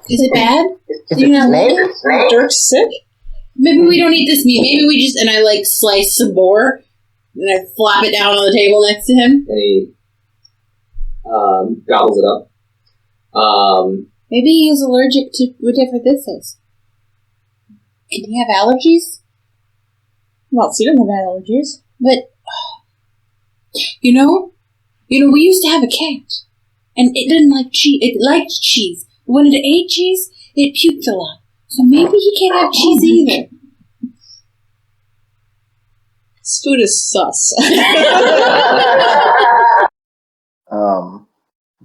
Is it bad? Is it snake? Dirk's sick? Maybe we don't eat this meat. Maybe we just... And I, like, slice some boar, and I flop it down on the table next to him. And he gobbles it up. Maybe he is allergic to whatever this is. Can he have allergies? Well, so you don't have allergies. But, we used to have a cat. And it didn't like cheese. It liked cheese. But when it ate cheese, it puked a lot. So maybe he can't have cheese either. This food is sus.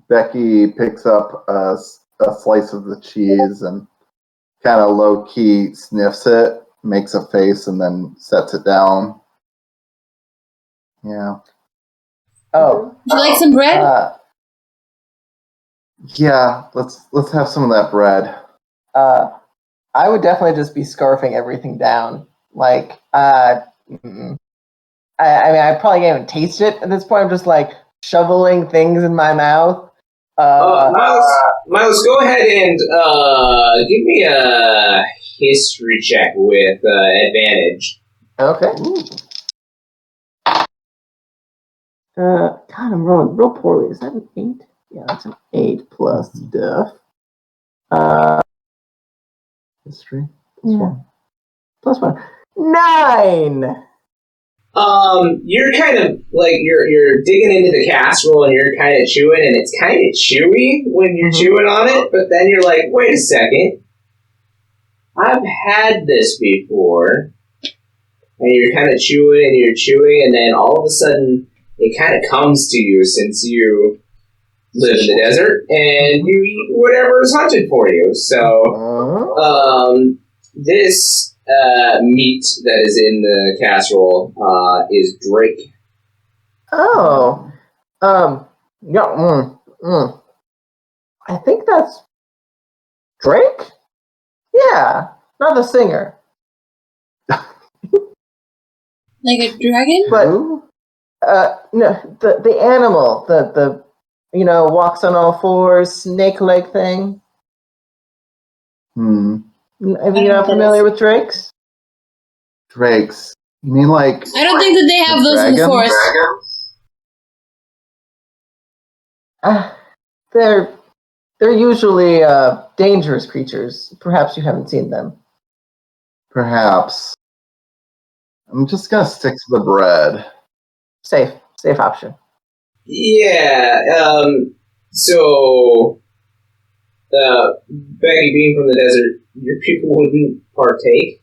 Becky picks up a slice of the cheese and kind of low-key sniffs it, makes a face, and then sets it down. Yeah. Oh. Would you like some bread? Yeah, let's have some of that bread. I would definitely just be scarfing everything down. Like, I mean, I probably can't even taste it at this point. I'm just like shoveling things in my mouth. Milos, go ahead and give me a history check with advantage. Okay. God, I'm rolling real poorly. Is that an 8? Yeah, that's an 8 plus stuff. History? Plus 1. 9! You're kind of like you're digging into the casserole and you're kind of chewing, and it's kind of chewy when you're chewing on it, but then you're like, wait a second, I've had this before. And you're kind of chewing and you're chewing, and then all of a sudden it kind of comes to you, since you live in the desert and you eat whatever is hunted for you. So this meat that is in the casserole is Drake. Oh. Yeah. I think that's Drake? Yeah. Not the singer. Like a dragon? But no, the animal, the walks on all fours, snake-leg thing. Are you not familiar with drakes? Drakes. You mean like... I don't think that they have those in the forest. They're usually dangerous creatures. Perhaps you haven't seen them. Perhaps. I'm just gonna stick to the bread. Safe option. Yeah, so, Becky, being from the desert, your people wouldn't partake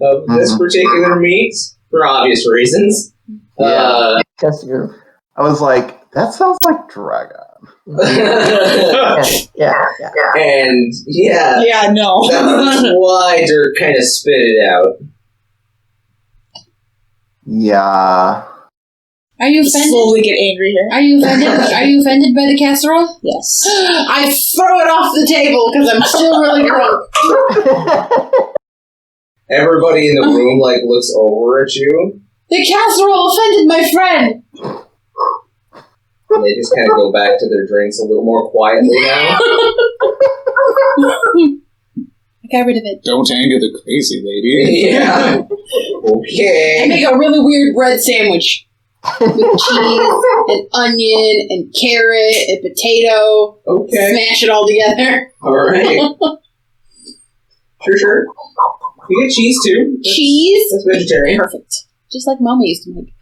of this particular meat, for obvious reasons. Yeah. I was like, that sounds like dragon. Yeah. And, yeah, no. That's why Dirk kind of spit it out. Yeah. Are you offended? Slowly get angry here. Are you offended? Are you offended by the casserole? Yes. I throw it off the table because I'm still really drunk. Everybody in the room looks over at you. The casserole offended my friend. And they just kind of go back to their drinks a little more quietly now. I got rid of it. Don't anger the crazy lady. Yeah. Okay. I make a really weird bread sandwich. With cheese and onion and carrot and potato. Okay. Smash it all together. Alright. Sure. You get cheese too. Cheese? That's vegetarian. Perfect. Just like Mama used to make.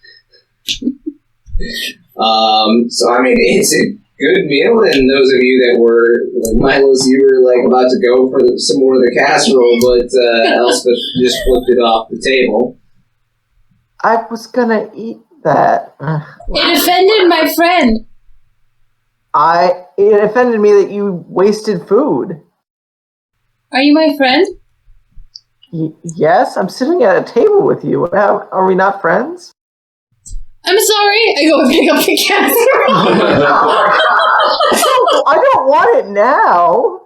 So I mean, it's a good meal, and those of you that were, like Milos, you were about to go for some more of the casserole, but Elspeth just flipped it off the table. I was gonna eat that. It offended my friend. It offended me that you wasted food. Are you my friend? Yes, I'm sitting at a table with you. Are we not friends? I'm sorry. I go and pick up the casserole. I don't want it now.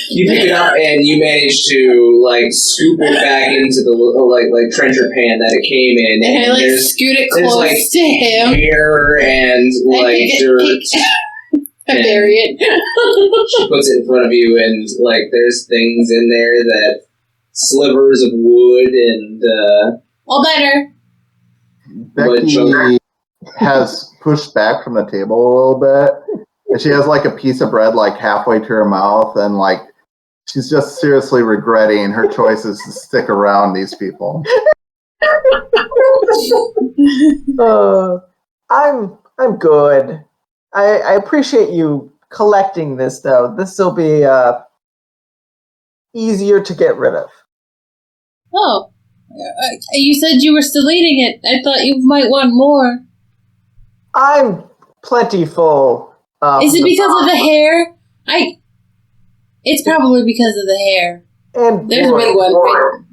You pick it up and you manage to scoop it back into the trencher pan that it came in, and I scoot it close to him. Hair and dirt. I bury it. She puts it in front of you, and there's things in there that slivers of wood and all better. Becky has pushed back from the table a little bit, and she has a piece of bread halfway to her mouth, and she's just seriously regretting her choices to stick around these people. I'm good. I appreciate you collecting this, though. This will be easier to get rid of. Oh, you said you were still eating it. I thought you might want more. I'm plentiful. Is it because of the hair? It's probably because of the hair. And There's a big one.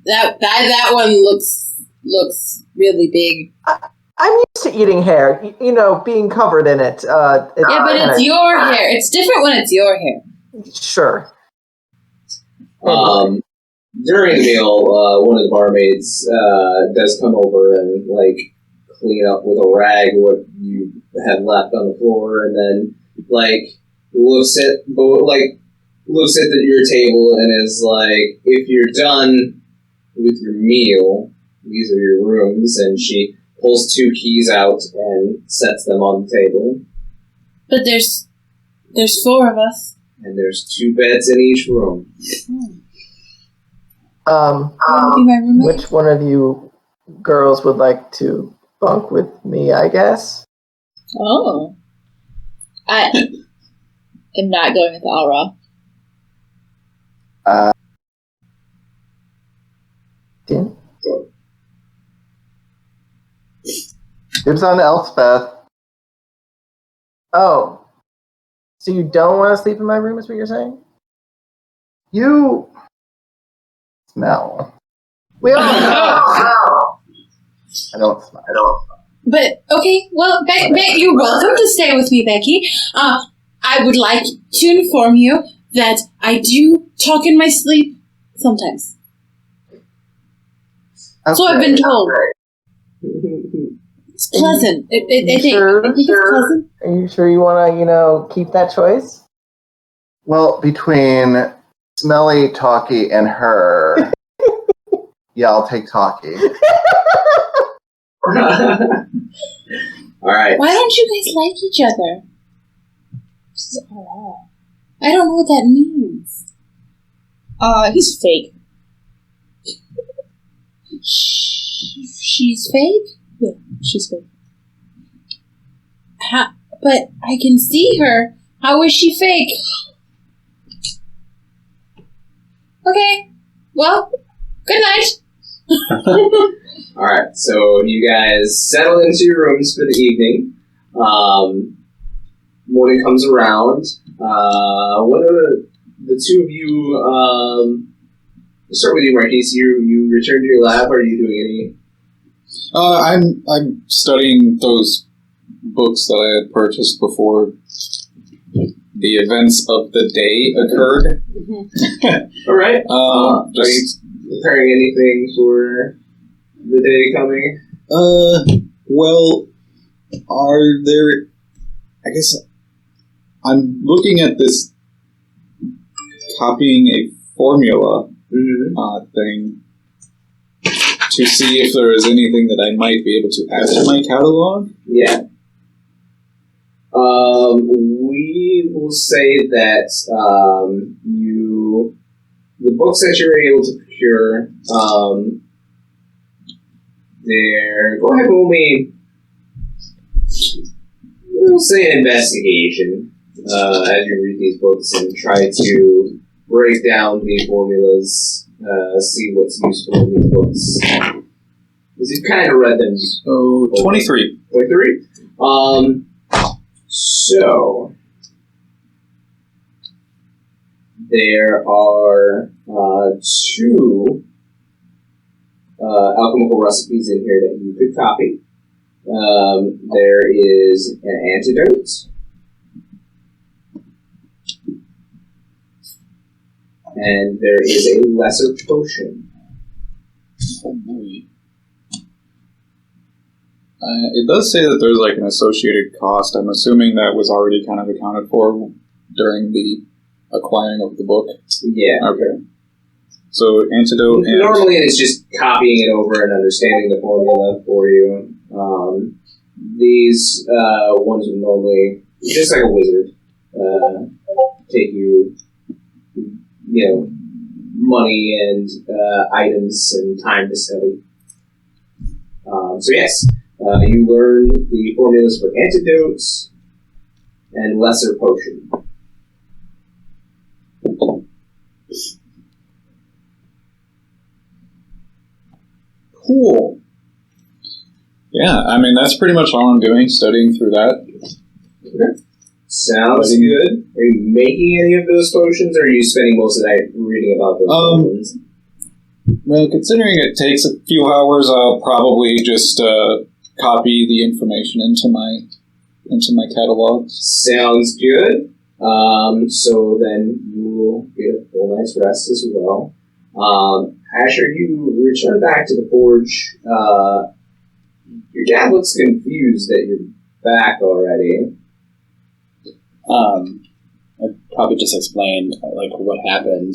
That one looks really big. I'm used to eating hair. You know, being covered in it. Yeah, but it's your hair. It's different when it's your hair. Sure. During the meal, one of the barmaids does come over and clean up with a rag what you had left on the floor, and then looks at your table and is like, "If you're done with your meal, these are your rooms." And she pulls 2 keys out and sets them on the table. But there's 4 of us. And there's 2 beds in each room. Which one of you girls would like to bunk with me, I guess? Oh. I am not going with Alra. Din? Dibs on Elspeth. Oh. So you don't want to sleep in my room, is what you're saying? You smell. We all smell. I don't smell. But, okay, well, you're welcome to stay with me, Becky. I would like to inform you that I do talk in my sleep sometimes. Okay. So I've been told. It's pleasant. I think it's pleasant. Are you sure you want to, keep that choice? Well, between Smelly, Talkie, and her, yeah, I'll take Talkie. Alright. Why don't you guys like each other? I don't know what that means. He's fake. She's fake? Yeah, she's fake. But I can see her. How is she fake? Okay. Well, good night. Alright, so you guys settle into your rooms for the evening. Morning comes around. What are the 2 of you, let's start with you, Marquies. You return to your lab. Are you doing any? I'm studying those books that I had purchased before the events of the day occurred. Alright. Are you preparing anything for the day coming? Well, are there... I guess I'm looking at this copying a formula thing to see if there is anything that I might be able to add to my catalog. Yeah. We will say that the books that you're able to procure, go ahead and roll me, we'll say an investigation as you read these books and try to break down the formulas, see what's useful in these books. Because you've kind of read them. So, 23. 23? So, there are 2 alchemical recipes in here that you could copy. There is an antidote. And there is a lesser potion. Oh boy. It does say that there's an associated cost. I'm assuming that was already kind of accounted for during the acquiring of the book. Yeah. Okay. So antidote and... Normally it's just copying it over and understanding the formula for you. These ones would normally, just like a wizard, take you, money and items and time to study. So yes, you learn the formulas for antidotes and lesser potion. Cool. Yeah, I mean, that's pretty much all I'm doing, studying through that. Okay. Sounds good. Are you making any of those potions, or are you spending most of the night reading about those potions? Well, considering it takes a few hours, I'll probably just copy the information into my catalogs. Sounds good. So then you will get a full night's rest as well. Asher, you return back to the forge. Your dad looks confused that you're back already. I'd probably just explain like what happened,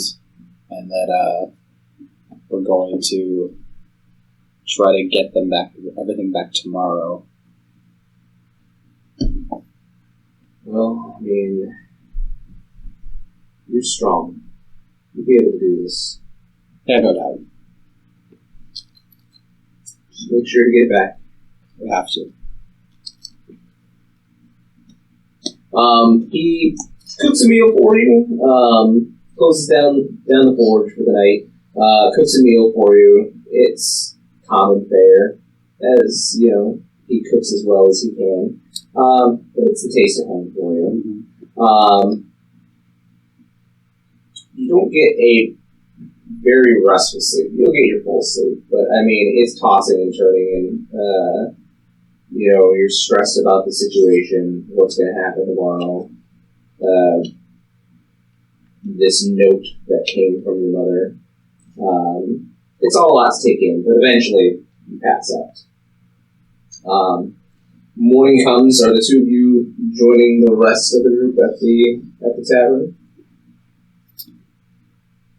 and that we're going to try to get them back, everything back tomorrow. Well, I mean, you're strong. You'll be able to do this. Yeah, no doubt. Just make sure to get back. We have to. He cooks a meal for you. Closes down the forge for the night. Cooks a meal for you. It's common fare, as you know. He cooks as well as he can. But it's the taste of home for you. You don't get a very restful sleep. You'll get your full sleep, but I mean, it's tossing and turning, and you're stressed about the situation, what's going to happen tomorrow. This note that came from your mother. It's all a lot to take in, but eventually you pass out. Morning comes. Are the two of you joining the rest of the group at the tavern?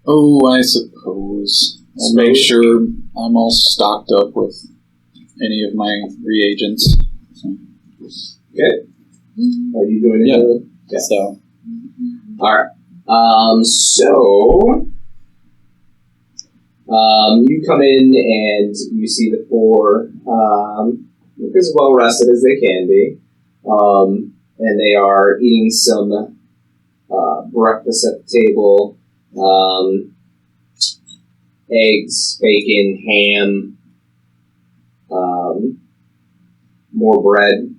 Oh, I suppose. I'll make sure I'm all stocked up with any of my reagents. Okay. Are you joining? Yeah. So. Alright. You come in and you see the four as well rested as they can be. And they are eating some breakfast at the table. Eggs, bacon, ham, more bread,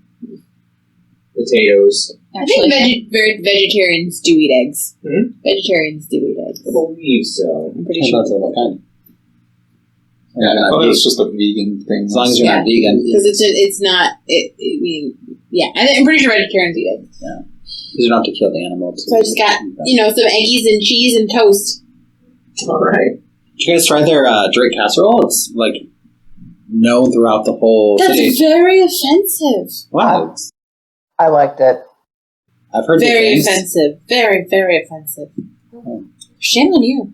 potatoes. I think vegetarians do eat eggs. Hmm? Vegetarians do eat eggs. I believe so. I'm pretty sure. What kind? Yeah, I thought it was just a vegan thing. As long as you're not vegan. Because it's not. I'm pretty sure vegetarians eat eggs. Yeah. Because you don't have to kill the animal. So I just got some eggies and cheese and toast. All right. Did you guys try their drake casserole? It's like known throughout the whole city. That's very offensive. Wow. I liked it. I've heard Very good things. offensive. Very, very offensive. Shame on you.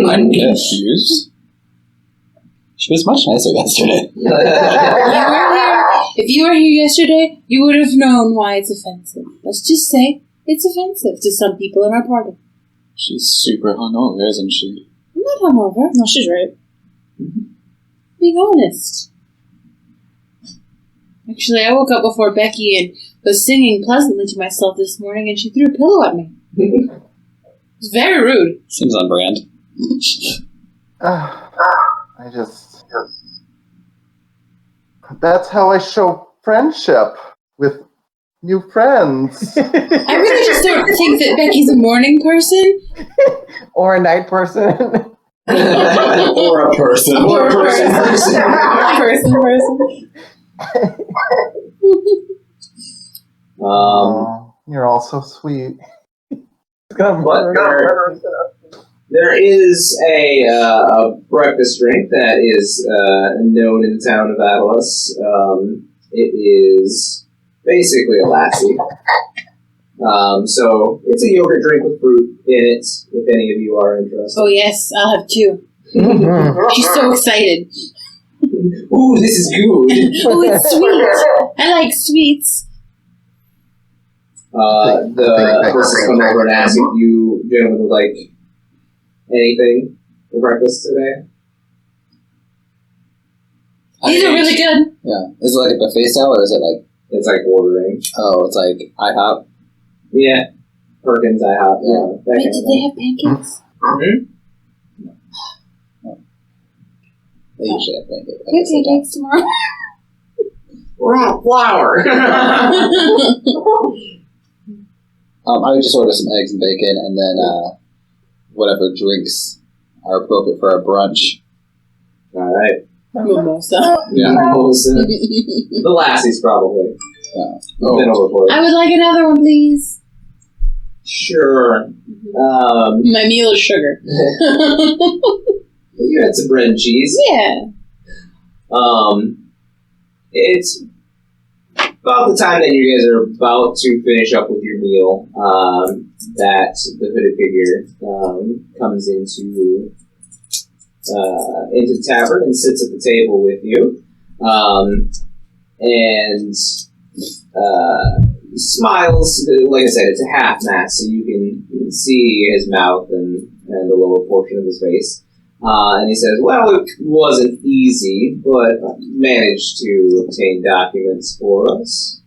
I'm confused. She was much nicer yesterday. If you were here yesterday, you would have known why it's offensive. Let's just say it's offensive to some people in our party. She's super hungover, isn't she? I'm not hungover. No, she's right. Being honest. Actually, I woke up before Becky and was singing pleasantly to myself this morning, and she threw a pillow at me. It's very rude. Seems on brand. That's how I show friendship with new friends. I really just don't think that Becky's a morning person. Or a night person. Or a person. Or a person. You're all so sweet. There is a breakfast drink that is known in the town of Atlas. It is basically a lassie. So it's a yogurt drink with fruit in it, if any of you are interested. Oh yes, I'll have two. She's so excited. Ooh, this is good. Oh, it's sweet. I like sweets. The horses come over and ask if you gentlemen would like anything. for breakfast today? These are really good. Yeah. Is it like a buffet style, or is it like... It's like ordering. Oh, it's like IHOP? Yeah. Perkins, IHOP. Yeah. Wait, did they have pancakes? Mm-hmm. They usually have pancakes. We have pancakes tomorrow. Raw flour. I would just order some eggs and bacon, and then whatever drinks are appropriate for our brunch. All right. Mimosa. Yeah. The lassies, probably. Oh. Been over for it. I would like another one, please. Sure. My meal is sugar. You had some bread and cheese. Yeah. It's about the time that you guys are about to finish up with your meal, that the hooded figure comes into the tavern and sits at the table with you, and he smiles. Like I said, it's a half mask, so you can see his mouth and the lower portion of his face. And he says, well, it wasn't easy, but I managed to obtain documents for us.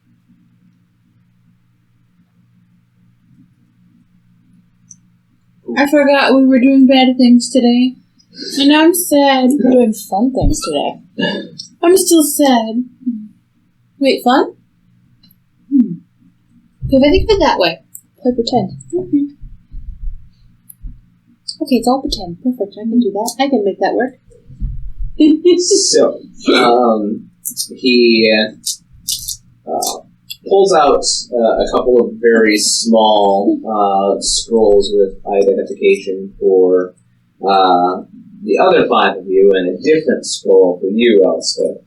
I forgot we were doing bad things today. And I'm sad. We're doing fun things today. I'm still sad. Wait, fun? If I think of it that way. Play pretend. Mm-hmm. Okay, it's all pretend. Perfect. I can do that. I can make that work. So, he pulls out a couple of very small scrolls with identification for the other 5 of you, and a different scroll for you, Elspeth,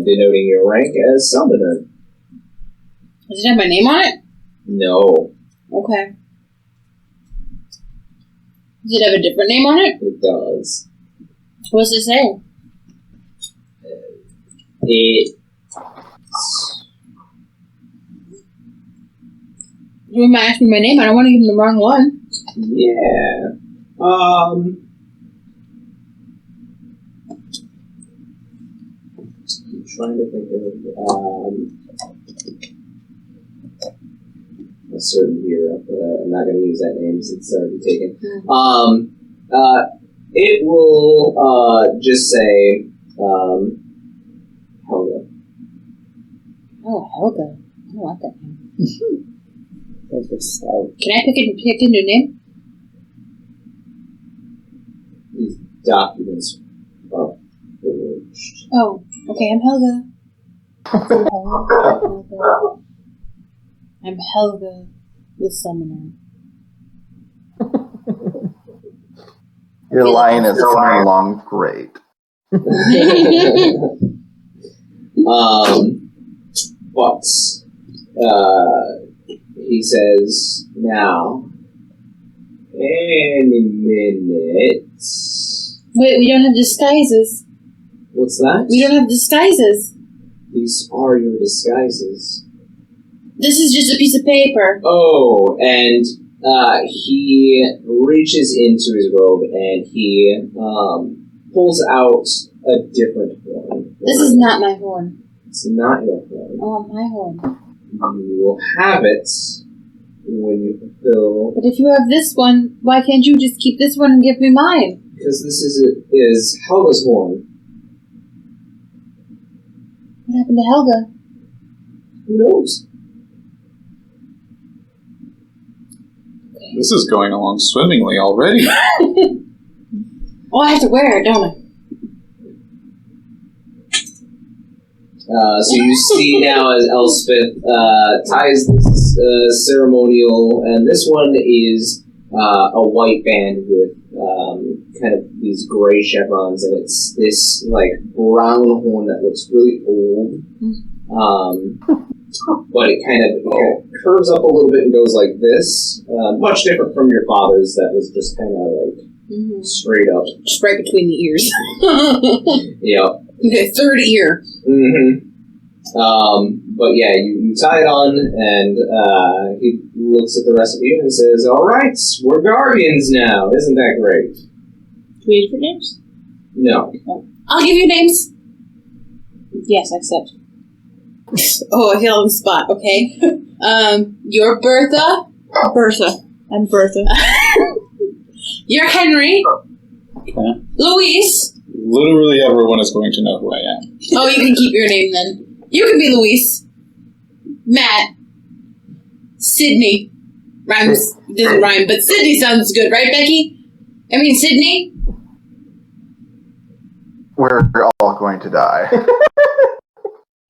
denoting your rank as summoner. Does it have my name on it? No, Okay. Does it have a different name on it? it does. What does it say? It. You might ask me my name. I don't want to give them the wrong one. Yeah. I'm trying to think of a certain hero, but I'm not going to use that name since it's already taken. It will just say Helga. Oh, Helga. I don't want that name. Those are stout. Can I pick a new name? These documents are forged. Oh, okay. I'm Helga. I'm Helga, the summoner. Your line is coming along great. But he says, now, any minute. Wait, we don't have disguises. What's that? We don't have disguises. These are your disguises. This is just a piece of paper. Oh, and he reaches into his robe and he pulls out a different horn. This is not my horn. It's not your horn. I want my horn. You will have it when you fulfill. But if you have this one, why can't you just keep this one and give me mine? Because this is Helga's horn. What happened to Helga? Who knows? This is going along swimmingly already. Oh, I have to wear it, don't I? So you see now as Elspeth ties this ceremonial, and this one is a white band with kind of these gray chevrons, and it's this like brown horn that looks really old. But it kind of curves up a little bit and goes like this. Much different from your father's that was just kind of like straight up. Just right between the ears. Yeah. Okay, third ear. Mm-hmm. But yeah, you tie it on, and he looks at the rest of you and says, all right, we're guardians now. Isn't that great? Do we have different names? No. I'll give you names. Yes, I accept. Oh, I feel on the spot, okay? You're Bertha. Bertha. I'm Bertha. You're Henry. Okay. Luis. Literally everyone is going to know who I am. Oh, you can keep your name then. You can be Luis. Matt. Sydney. Rhymes. Doesn't rhyme, but Sydney sounds good, right, Becky? I mean, Sydney? We're all going to die.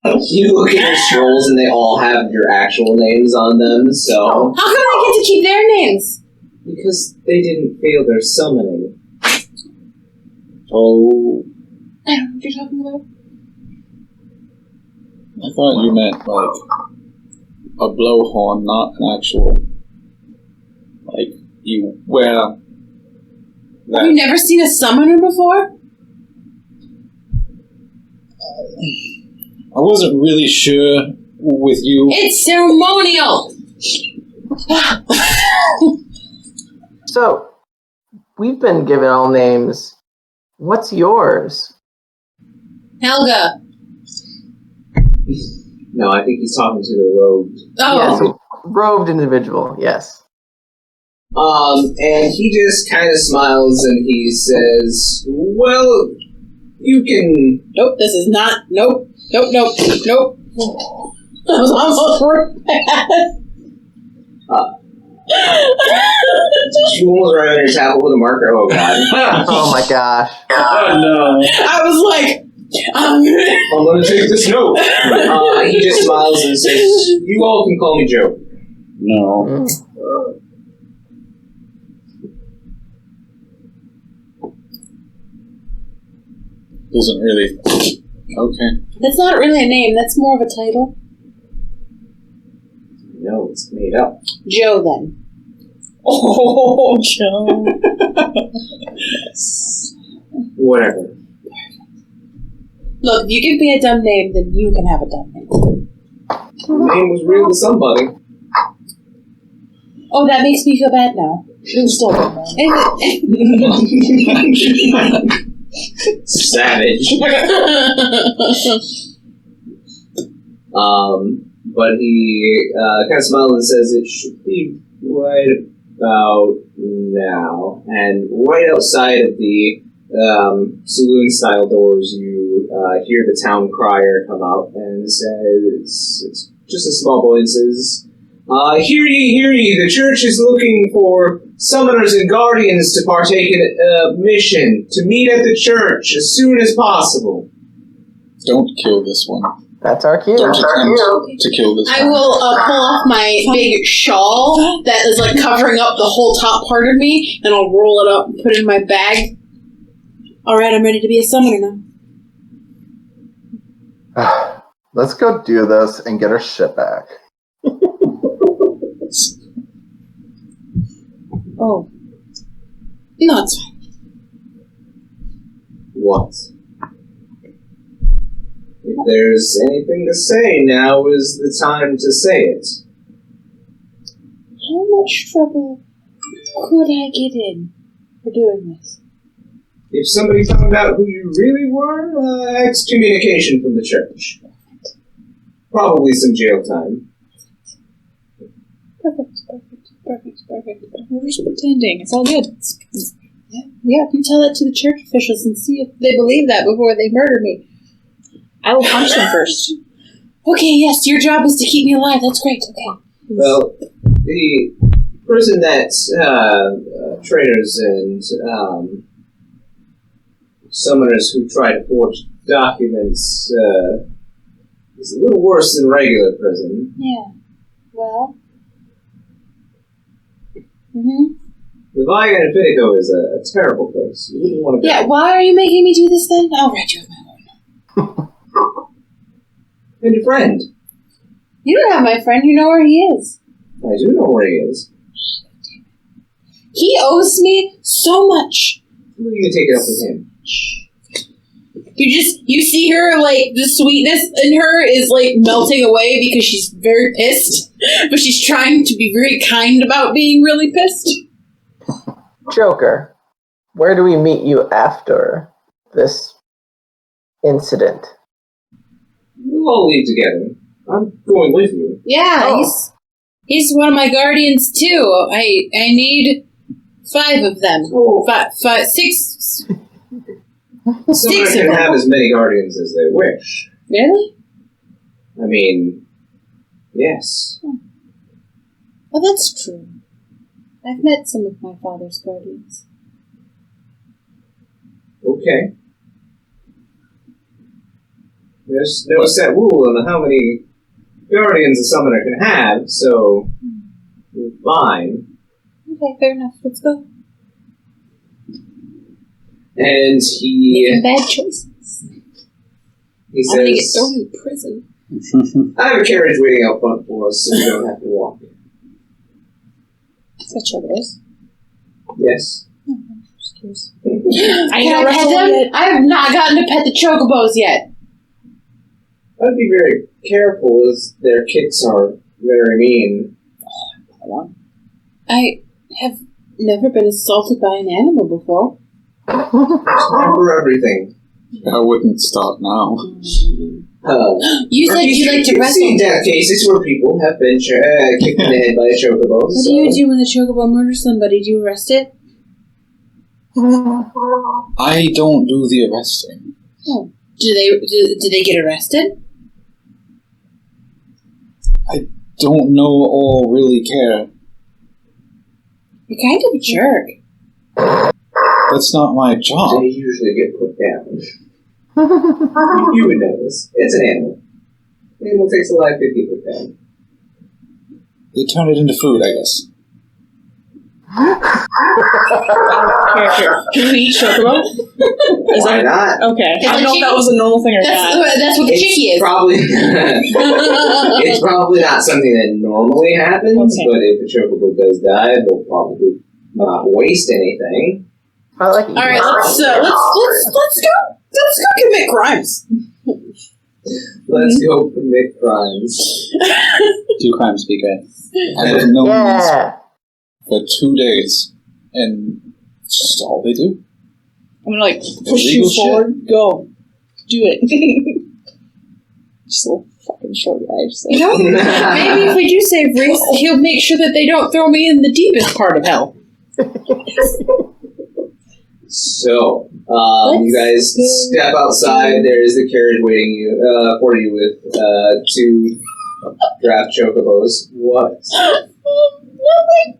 You look at your scrolls and they all have your actual names on them, so... How come I get to keep their names? Because they didn't fail their summoning. Oh... I don't know what you're talking about. I thought you meant, like, a blowhorn, not an actual... Like, you wear... Have you never seen a summoner before? I wasn't really sure with you. It's ceremonial! So, we've been given all names. What's yours? Helga. No, I think he's talking to the robed. Oh. Yes, robed individual, yes. And he just kind of smiles and he says, well, you can... Nope, this is not... Nope. Nope. That was almost bad. You almost right on your tablet with a marker. Oh, God. Oh my gosh. Oh, no. I was like... I'm going to take this note. He just smiles and says, you all can call me Joe. No. Doesn't really... Okay. That's not really a name, that's more of a title. No, it's made up. Joe, then. Oh, Joe. Whatever. Look, if you give me a dumb name, then you can have a dumb name. The name was real to somebody. Oh, that makes me feel bad now. It was still good. Savage. But he kind of smiles and says it should be right about now. And right outside of the saloon-style doors, you hear the town crier come out and says, it's just a small boy and says, hear ye, the church is looking for summoners and guardians to partake in a mission to meet at the church as soon as possible. Don't kill this one. That's our cue. Don't attempt to kill this I one. will pull off my big shawl that is like covering up the whole top part of me, and I'll roll it up and put it in my bag. Alright, I'm ready to be a summoner now. Let's go do this and get our shit back. Oh. No, it's fine. What? If there's anything to say, now is the time to say it. How much trouble could I get in for doing this? If somebody found out who you really were, excommunication from the church. Probably some jail time. Perfect. We're just pretending. It's all good. Yeah, you can tell that to the church officials and see if they believe that before they murder me. I will punch them first. Okay, yes, your job is to keep me alive. That's great, okay. Well, the prison that traitors and summoners who try to forge documents is a little worse than regular prison. Yeah. Well. Mm-hmm. The Vaya and Finico is a terrible place. You wouldn't want to go. Yeah, why are you making me do this then? I'll write you with my own. And your friend. You don't have my friend, you know where he is. I do know where he is. He owes me so much. Who are you going to take it up with him? You see her, like, the sweetness in her is, like, melting away because she's very pissed. But she's trying to be very kind about being really pissed. Joker, where do we meet you after this incident? We'll all leave together. I'm going with you. Yeah, Oh. he's one of my guardians too. I need 5 of them. Oh. 6. Someone Six can of them. have as many guardians as they wish. Really? I mean, yes. Well, that's true. I've met some of my father's guardians. Okay. There's no set rule on how many guardians a summoner can have, so we're fine. Okay, fair enough. Let's go. And Making bad choices. he I'm gonna get says, thrown in prison. I have a carriage waiting out front for us, so we don't have to walk. That's what trouble is. Yes. Just curious. I Can I pet them? I have not gotten to pet the chocobos yet. I'd be very careful, as their kicks are very mean. I have never been assaulted by an animal before. It's not for everything. I wouldn't stop now. You said you like to You've wrestle. seen death cases where people have been kicked in the head by a chocobo. What do you do when the chocobo murders somebody? Do you arrest it? I don't do the arresting. Oh. Do they get arrested? Don't know or really care. You're kind of a jerk. That's not my job. They usually get put down. You would know this. It's an animal. An animal takes a life to keep put down. They turn it into food, I guess. Here. Can we eat chocobo? Is Why that not? okay? It's I don't a know if that was a normal thing or That's not. what the chickie is. Probably, it's probably not something that normally happens, Okay. but if a chocobo does die, they'll probably not waste anything. I like it. All right, let's go. Let's go commit crimes. Let's go commit crimes. Do crimes be good? I have known these Yeah. for 2 days, and it's just all they do. I'm gonna push Illegal you forward. Go, do it. Just a little fucking short guy. Just You know, maybe if we do save Reese, he'll make sure that they don't throw me in the deepest part of hell. So, you guys step outside. There is the carriage waiting for you with 2 draft chocobos. What? Nothing.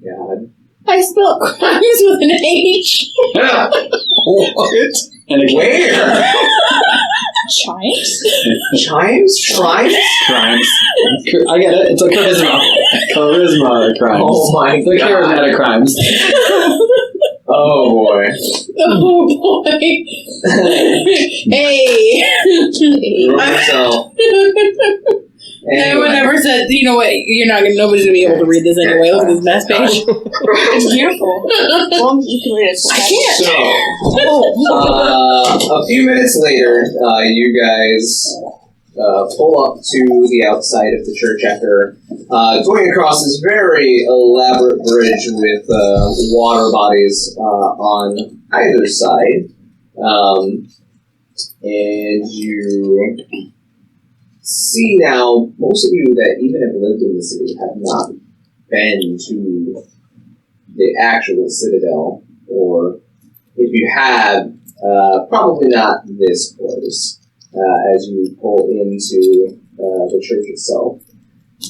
God. I spelled crimes with an H. What? And again, Where? chimes. Chimes? Crimes? crimes. I get it. It's a charisma. Charisma crimes. Oh my The god. charismatic crimes. Oh boy. Oh boy. Hey. Roll yourself. No Anyway. one ever said, you know what, nobody's gonna be able to read this anyway. Look at this mess page. It's beautiful. As long as you can read it. I can't. So, a few minutes later, you guys pull up to the outside of the church after going across this very elaborate bridge with water bodies on either side. And you see now, most of you that even have lived in the city have not been to the actual citadel, or if you have, probably not this close, as you pull into the church itself.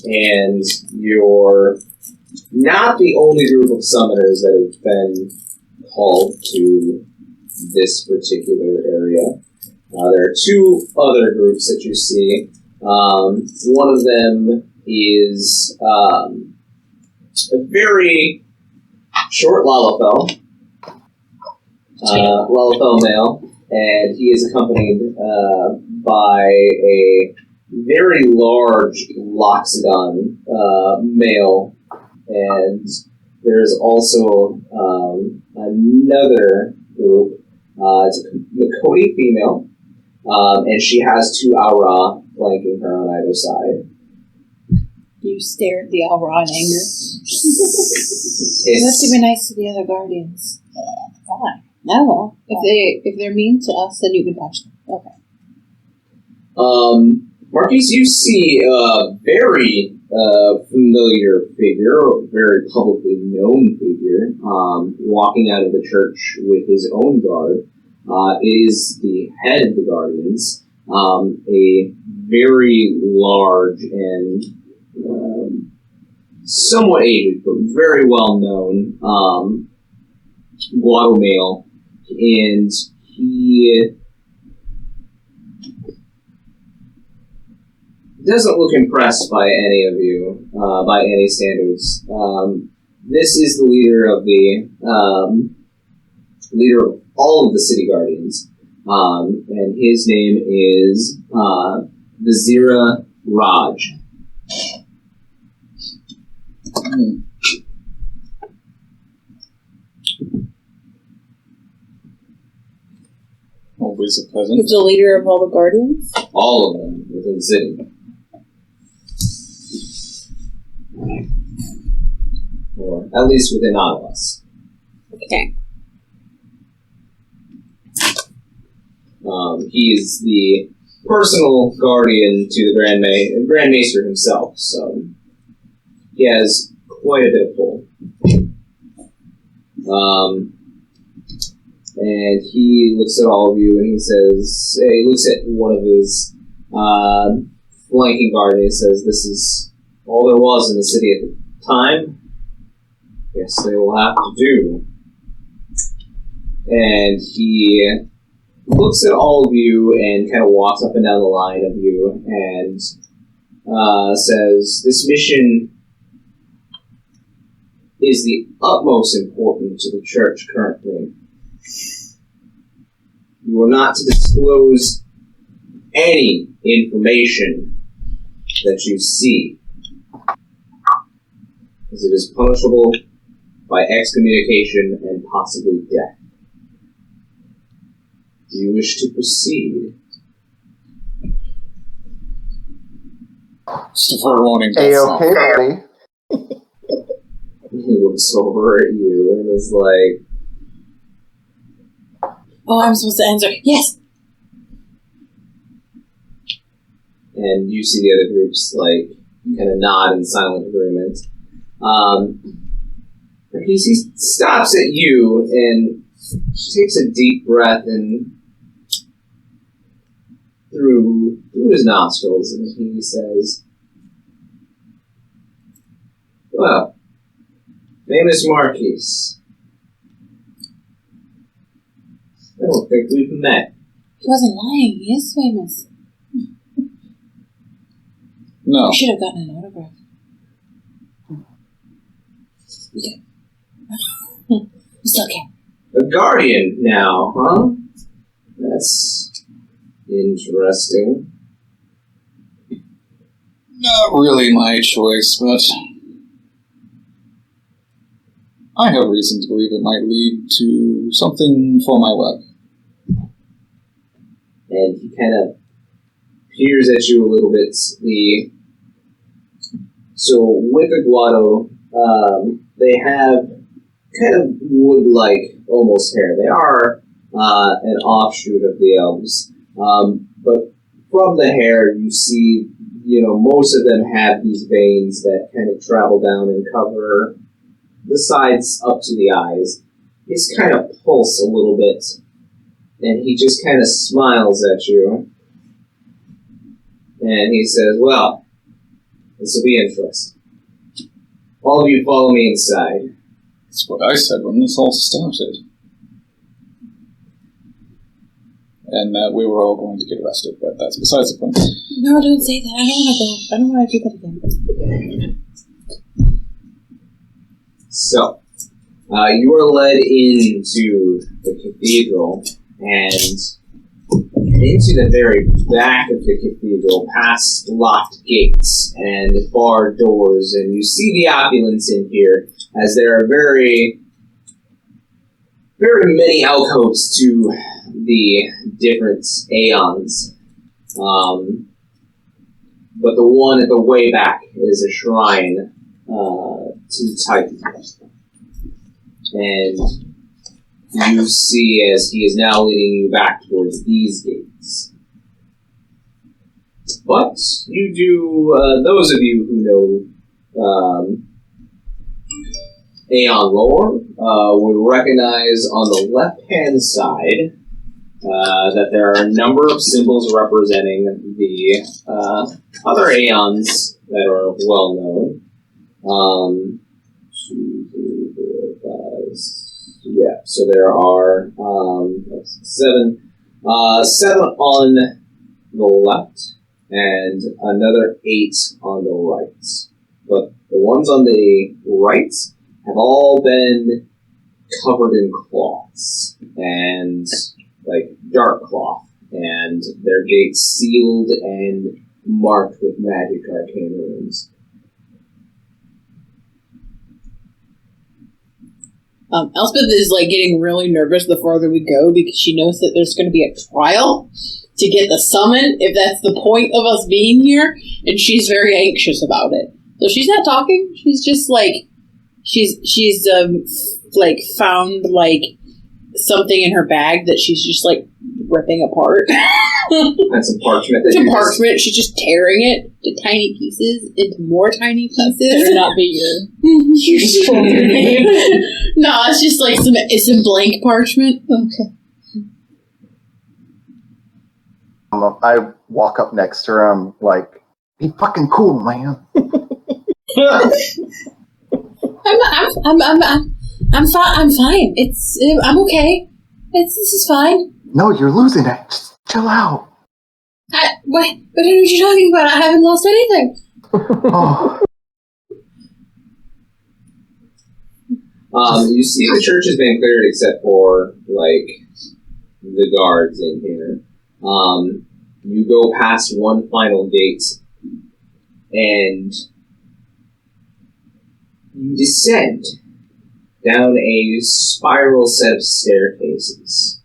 And you're not the only group of summoners that have been called to this particular area. There are 2 other groups that you see. One of them is a very short Lalafell, Lalafell male, and he is accompanied by a very large Loxodon male, and there's also another group. It's a Makoti female, and she has 2 Aura flanking her on either side. You stare at the Alra in anger. You have to It's, be nice to the other guardians. Fine. No. If they're mean to us, then you can punch them. Okay. Marquies, you see a very familiar figure, a very publicly known figure, walking out of the church with his own guard. It is the head of the Guardians, a very large and somewhat aged, but very well known Guado male, and he doesn't look impressed by any of you, by any standards. This is the leader of all of the City Guardians, and his name is Vizira Raj. Always a pleasant. He's the leader of all the Guardians? All of them within the city. Or at least within Ottawas. Okay. He is the personal guardian to the Grand Maester himself, so he has quite a bit of pull. And he looks at all of you and he says, he looks at one of his flanking guard and he says, "This is all there was in the city at the time. Yes, they will have to do." And he looks at all of you and kind of walks up and down the line of you and says, "This mission is the utmost important to the church currently. You are not to disclose any information that you see, as it is punishable by excommunication and possibly death. Do you wish to proceed?" Just a forewarning. A-okay, buddy. He looks over at you and is like, Oh, I'm supposed to answer. Yes. and you see the other groups like kind of nod in silent agreement. He stops at you and takes a deep breath and through his nostrils, and he says, "Well, famous Marquies, I don't think we've met." He wasn't lying. He is famous. No. We should have gotten an autograph. Okay. We still can. A guardian now, huh? That's interesting. Not really my choice, but I have reason to believe it might lead to something for my work. And he kind of peers at you a little bit. So with the Guado, they have kind of wood-like almost hair. They are an offshoot of the elves, but from the hair you see, most of them have these veins that kind of travel down and cover the sides up to the eyes. His kind of pulse a little bit, and he just kind of smiles at you. And he says, "Well, this will be interesting. All of you follow me inside." That's what I said when this all started. And that we were all going to get arrested, but that's besides the point. No, don't say that. I don't want to go. I don't want to do that again. So, you are led into the cathedral, and into the very back of the cathedral, past locked gates and barred doors, and you see the opulence in here, as there are very, very many alcoves to the different aeons. But the one at the way back is a shrine to Titan. And you see as he is now leading you back towards these gates. But you do, those of you who know Aeon lore would recognize on the left-hand side that there are a number of symbols representing the other Aeons that are well known. 2, 3, 4, 5, yeah, so there are 7 on the left and another 8 on the right. But the ones on the right have all been covered in cloths and like dark cloth, and their gates sealed and marked with magic arcane runes. Elspeth is like getting really nervous the farther we go because she knows that there's going to be a trial to get the summon, if that's the point of us being here, and she's very anxious about it. So she's not talking. She's just like she's like found like something in her bag that she's just like ripping apart. And some parchment. Some parchment. She's just tearing it to tiny pieces, into more tiny pieces. Better not be your. You just told your name. No, it's just like some blank parchment. Okay. I walk up next to her. I'm like, "Be fucking cool, man." I'm fine. I'm okay. This is fine. No, you're losing it. Just chill out. What are you talking about? I haven't lost anything. Oh. You see the church has been cleared except for, like, the guards in here. You go past one final gate, and you descend down a spiral set of staircases.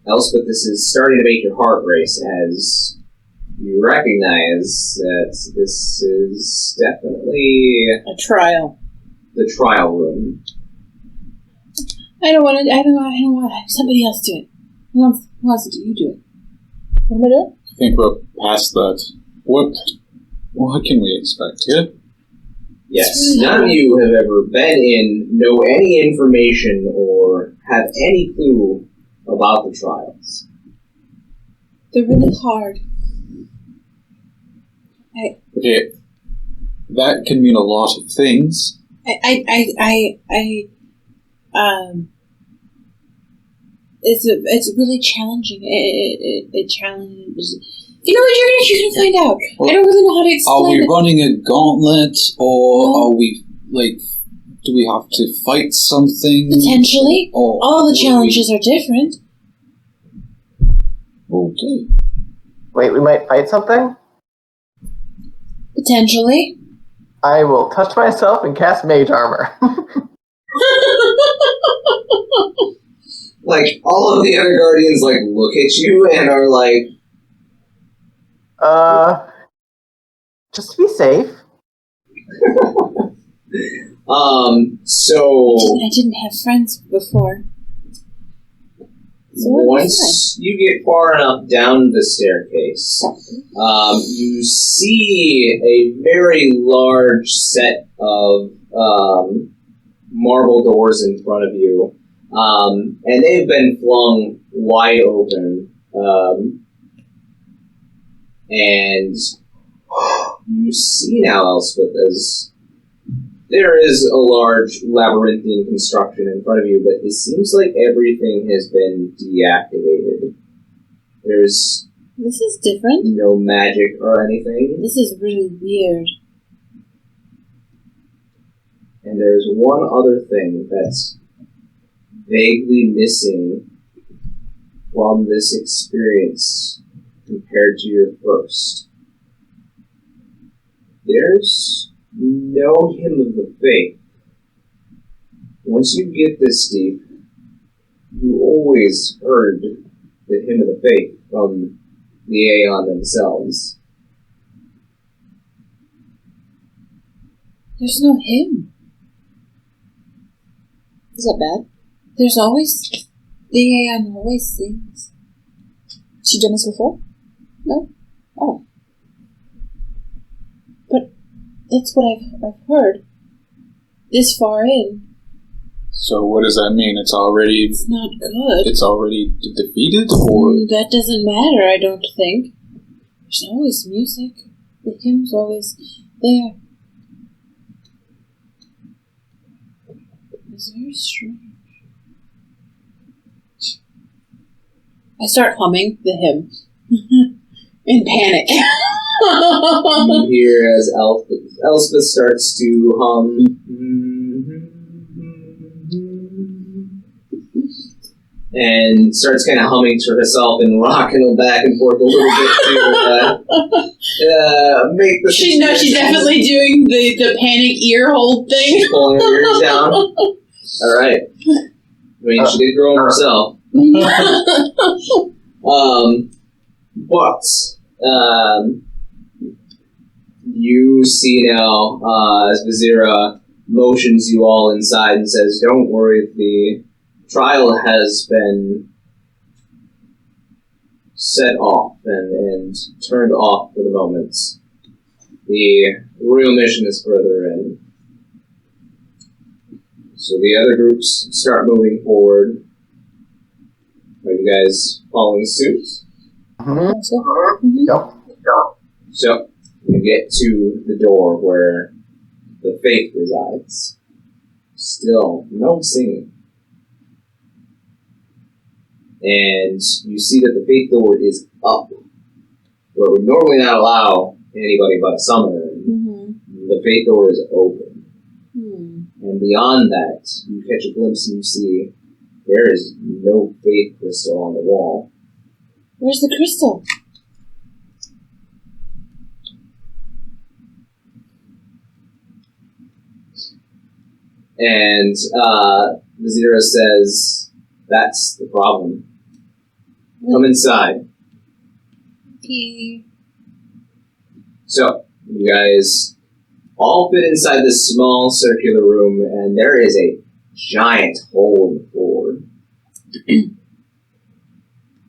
Elspeth, this is starting to make your heart race as you recognize that this is definitely A trial. the trial room. I don't want to have somebody else do it. Who wants to do? You do it. What am I doing? I think we're past that. What can we expect here? Yes, none of you have ever know any information or have any clue about the trials. They're really hard. Okay, that can mean a lot of things. It's really challenging. It challenges. You know what? You're gonna find out. Well, I don't really know how to explain Are we it. running a gauntlet, or are we, like, do we have to fight something? Potentially. Or All the challenges are different. Okay. Wait, we might fight something? Potentially. I will touch myself and cast mage armor. Like, all of the other guardians, like, look at you and are like, just to be safe. So I didn't have friends before. So once you get far enough down the staircase, you see a very large set of marble doors in front of you, and they've been flung wide open, and you see now, Elspeth, as there is a large labyrinthine construction in front of you, but it seems like everything has been deactivated. There's This is different. no magic or anything, This is really weird. and there's one other thing that's vaguely missing from this experience compared to your first. There's no hymn of the faith. Once you get this deep, you always heard the hymn of the faith from the Aeon themselves. There's no hymn. Is that bad? There's always... The Aeon always sings. She done this before? No. Oh. But that's what I've heard. This far in. So what does that mean? It's already... It's not good. It's already defeated, or... That doesn't matter, I don't think. There's always music. The hymn's always there. It's very strange. I start humming the hymn. In panic. You hear as Elspeth starts to hum. And starts kind of humming to herself and rocking back and forth a little bit to make the She's definitely doing the panic ear hold thing. She's pulling her ears down. Alright. I mean, she did grow them herself. But you see now as Vizira motions you all inside and says, "Don't worry, the trial has been set off and turned off for the moment. The real mission is further in." So the other groups start moving forward. Are you guys following suit? Yep. So you get to the door where the Fayth resides. Still no singing. And you see that the Fayth door is up, where we normally not allow anybody but a summoner. The Fayth door is open. And beyond that, you catch a glimpse and you see there is no Fayth crystal on the wall. Where's the crystal? And Vizira says, "That's the problem. Come inside." So, you guys all fit inside this small circular room, and there is a giant hole in the floor.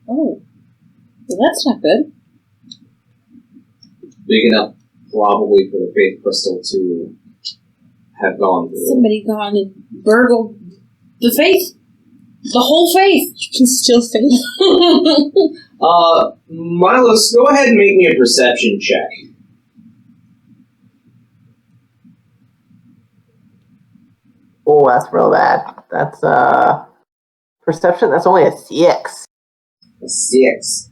Oh. Well, that's not good. Big enough, probably, for the Fayth crystal to have gone through. Somebody gone and burgled the Fayth. The whole Fayth. You can steal faith. Milos, go ahead and make me a perception check. Oh, that's real bad. That's perception. That's only a 6. A 6.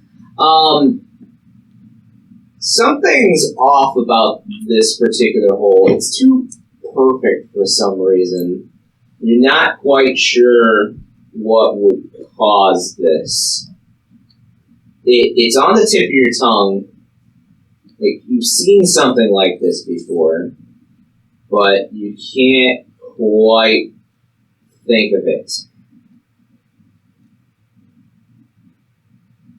Something's off about this particular hole. It's too perfect for some reason. You're not quite sure what would cause this. It's on the tip of your tongue. Like, you've seen something like this before, but you can't quite think of it.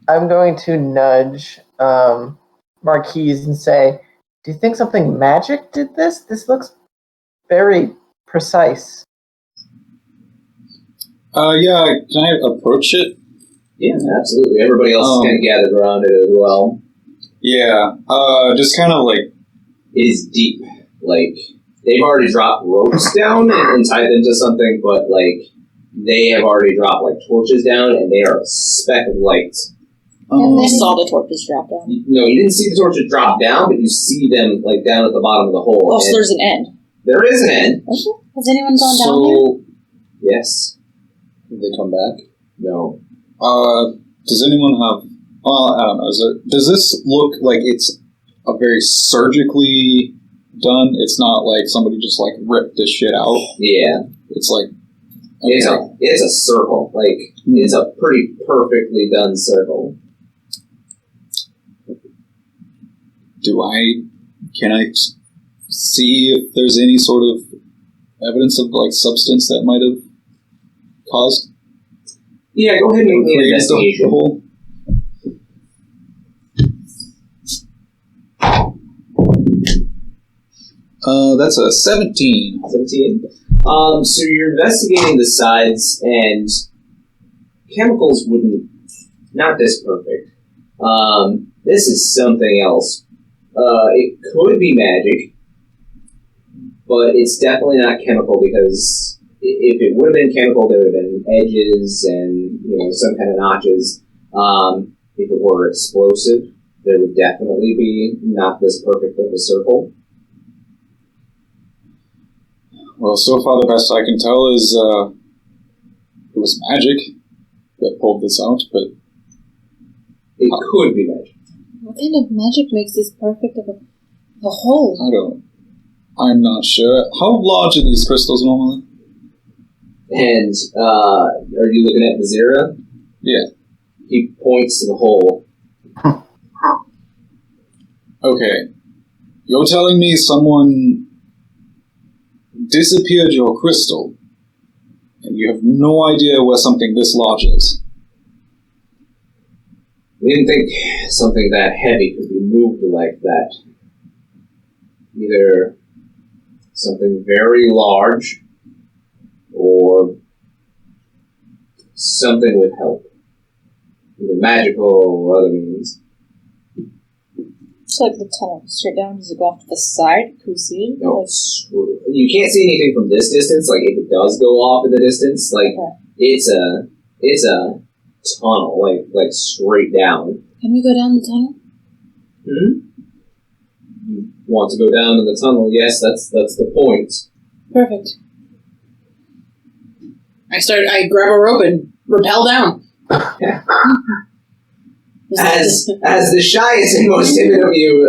I'm going to nudge Marquies and say, "Do you think something magic did this? This looks very precise." Yeah, can I approach it? Yeah, absolutely. Everybody else is kind of gathered around it as well. Yeah, just kind of like... It is deep. Like, they've already dropped ropes down and tied them to something, but, like, they have already dropped, like, torches down, and they are a speck of light. And they saw the torches drop down. No, you didn't see the torches drop down, but you see them, like, down at the bottom of the hole. Oh, so there's an end. There is an end. Okay. Has anyone gone down there? Yes. Did they come back? No. Does anyone have... Well, I don't know. Does this look like it's a very surgically done? It's not like somebody just, like, ripped this shit out? Yeah. It's like... Okay. It's a circle. Like, it's a pretty perfectly done circle. Can I see if there's any sort of evidence of, like, substance that might have caused? Yeah, go ahead and make me an investigation. That's a 17. 17. So you're investigating the sides, and chemicals wouldn't... Not this perfect. This is something else. It could be magic, but it's definitely not chemical, because if it would have been chemical, there would have been edges and some kind of notches. If it were explosive, there would definitely be not this perfect of a circle. Well, so far the best I can tell is it was magic that pulled this out, but it could be magic. What kind of magic makes this perfect of a hole? I'm not sure. How large are these crystals normally? And are you looking at the Zera? Yeah. He points to the hole. Okay. You're telling me someone disappeared your crystal, and you have no idea where something this large is? We didn't think something that heavy could be moved like that. Either something very large, or something with help. Either magical or other means. It's like the tunnel straight down. Does it go off to the side? Can we see it? No, you can't see anything from this distance. Like, if it does go off in the distance, it's a tunnel, like straight down. Can we go down the tunnel? You want to go down in the tunnel? Yes, that's the point. Perfect. I grab a rope and rappel down. As the shyest and most timid of you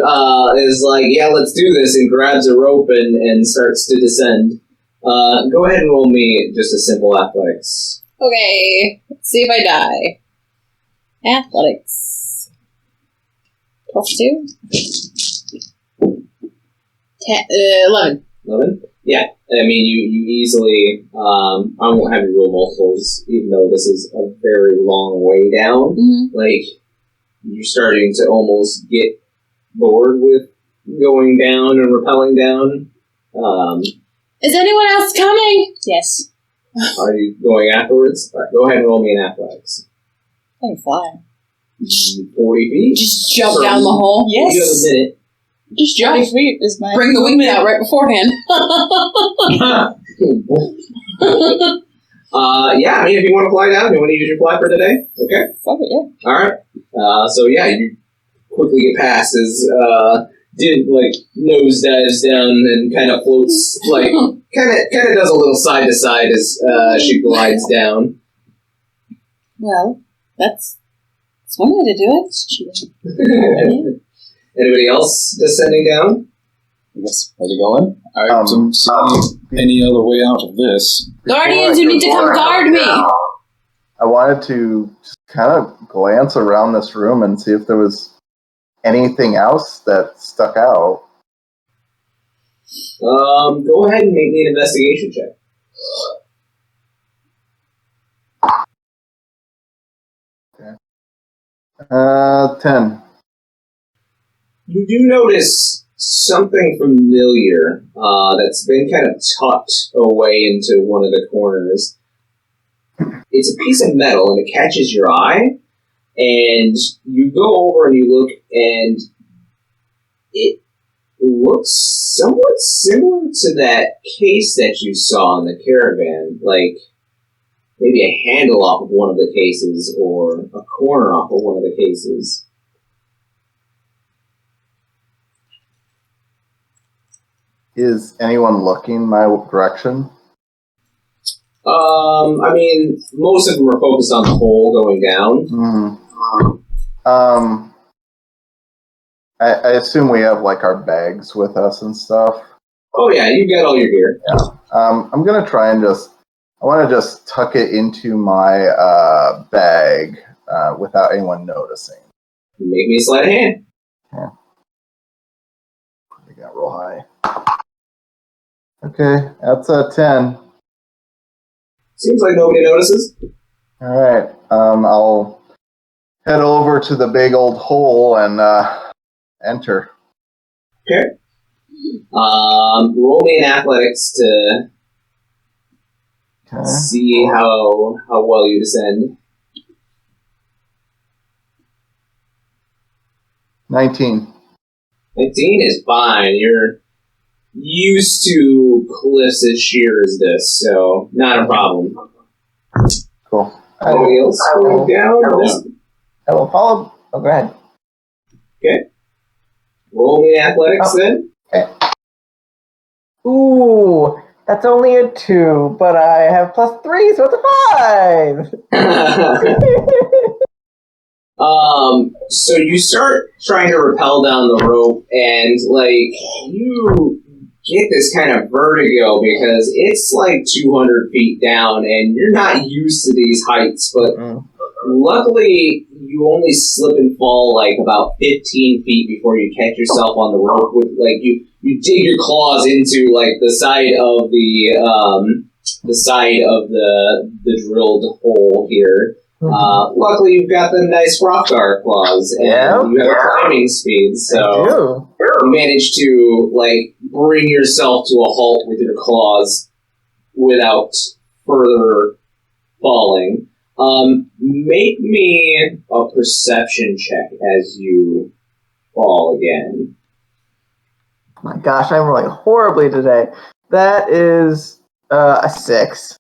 is like, yeah, let's do this, and grabs a rope and starts to descend. Go ahead and roll me just a simple athletics. Okay. Let's see if I die. Athletics. +2? 11. 11? Yeah. I mean, you easily... I won't have you roll multiples, even though this is a very long way down. Mm-hmm. Like, you're starting to almost get bored with going down and rappelling down. Is anyone else coming? Yes. Are you going afterwards? All right, go ahead and roll me an athletics. I can fly. 40 feet? Just jump down the hole. Yes. You have a minute. Just 40 feet is my... Bring the wingman out right beforehand. Yeah, I mean, if you want to fly down, you want to use your fly for today? Okay. Fuck it, yeah. Alright. So yeah, you quickly get past as, nose dives down and kind of floats, kind of does a little side to side as, she glides down. Well, that's one way to do it. Anybody else descending down? I guess, where you going? I don't see any other way out of this. Guardians, you need to come guard me! I wanted to just kind of glance around this room and see if there was anything else that stuck out. Go ahead and make me an investigation check. Okay. 10. You do notice something familiar that's been kind of tucked away into one of the corners. It's a piece of metal, and it catches your eye, and you go over and you look, and it looks somewhat similar to that case that you saw in the caravan, like maybe a handle off of one of the cases, or a corner off of one of the cases. Is anyone looking my direction? I mean, most of them are focused on the hole going down. I assume we have our bags with us and stuff. Oh yeah, you've got all your gear. Yeah. I'm gonna try and I want to just tuck it into my bag without anyone noticing. Make me a sleight of hand. Yeah. I got real high. Okay, that's a 10. Seems like nobody notices. All right, I'll head over to the big old hole and enter. Okay. Roll me an athletics to Okay. See how well you descend. 19. 19 is fine. You're used to cliffs as sheer as this, so not a problem. Cool. Anybody else going down? I will follow. Oh, go ahead. Okay. Roll me athletics then. Okay. Ooh, that's only a 2, but I have +3, so it's a 5. So you start trying to rappel down the rope, and you get this kind of vertigo because it's 200 feet down, and you're not used to these heights. But luckily, you only slip and fall about 15 feet before you catch yourself on the rope. With you dig your claws into the side of the drilled hole here. Luckily, you've got the nice rockgar claws, and you have climbing speed, so you manage to bring yourself to a halt with your claws without further falling. Make me a perception check as you fall again. Oh my gosh, I'm rolling horribly today. That is a 6.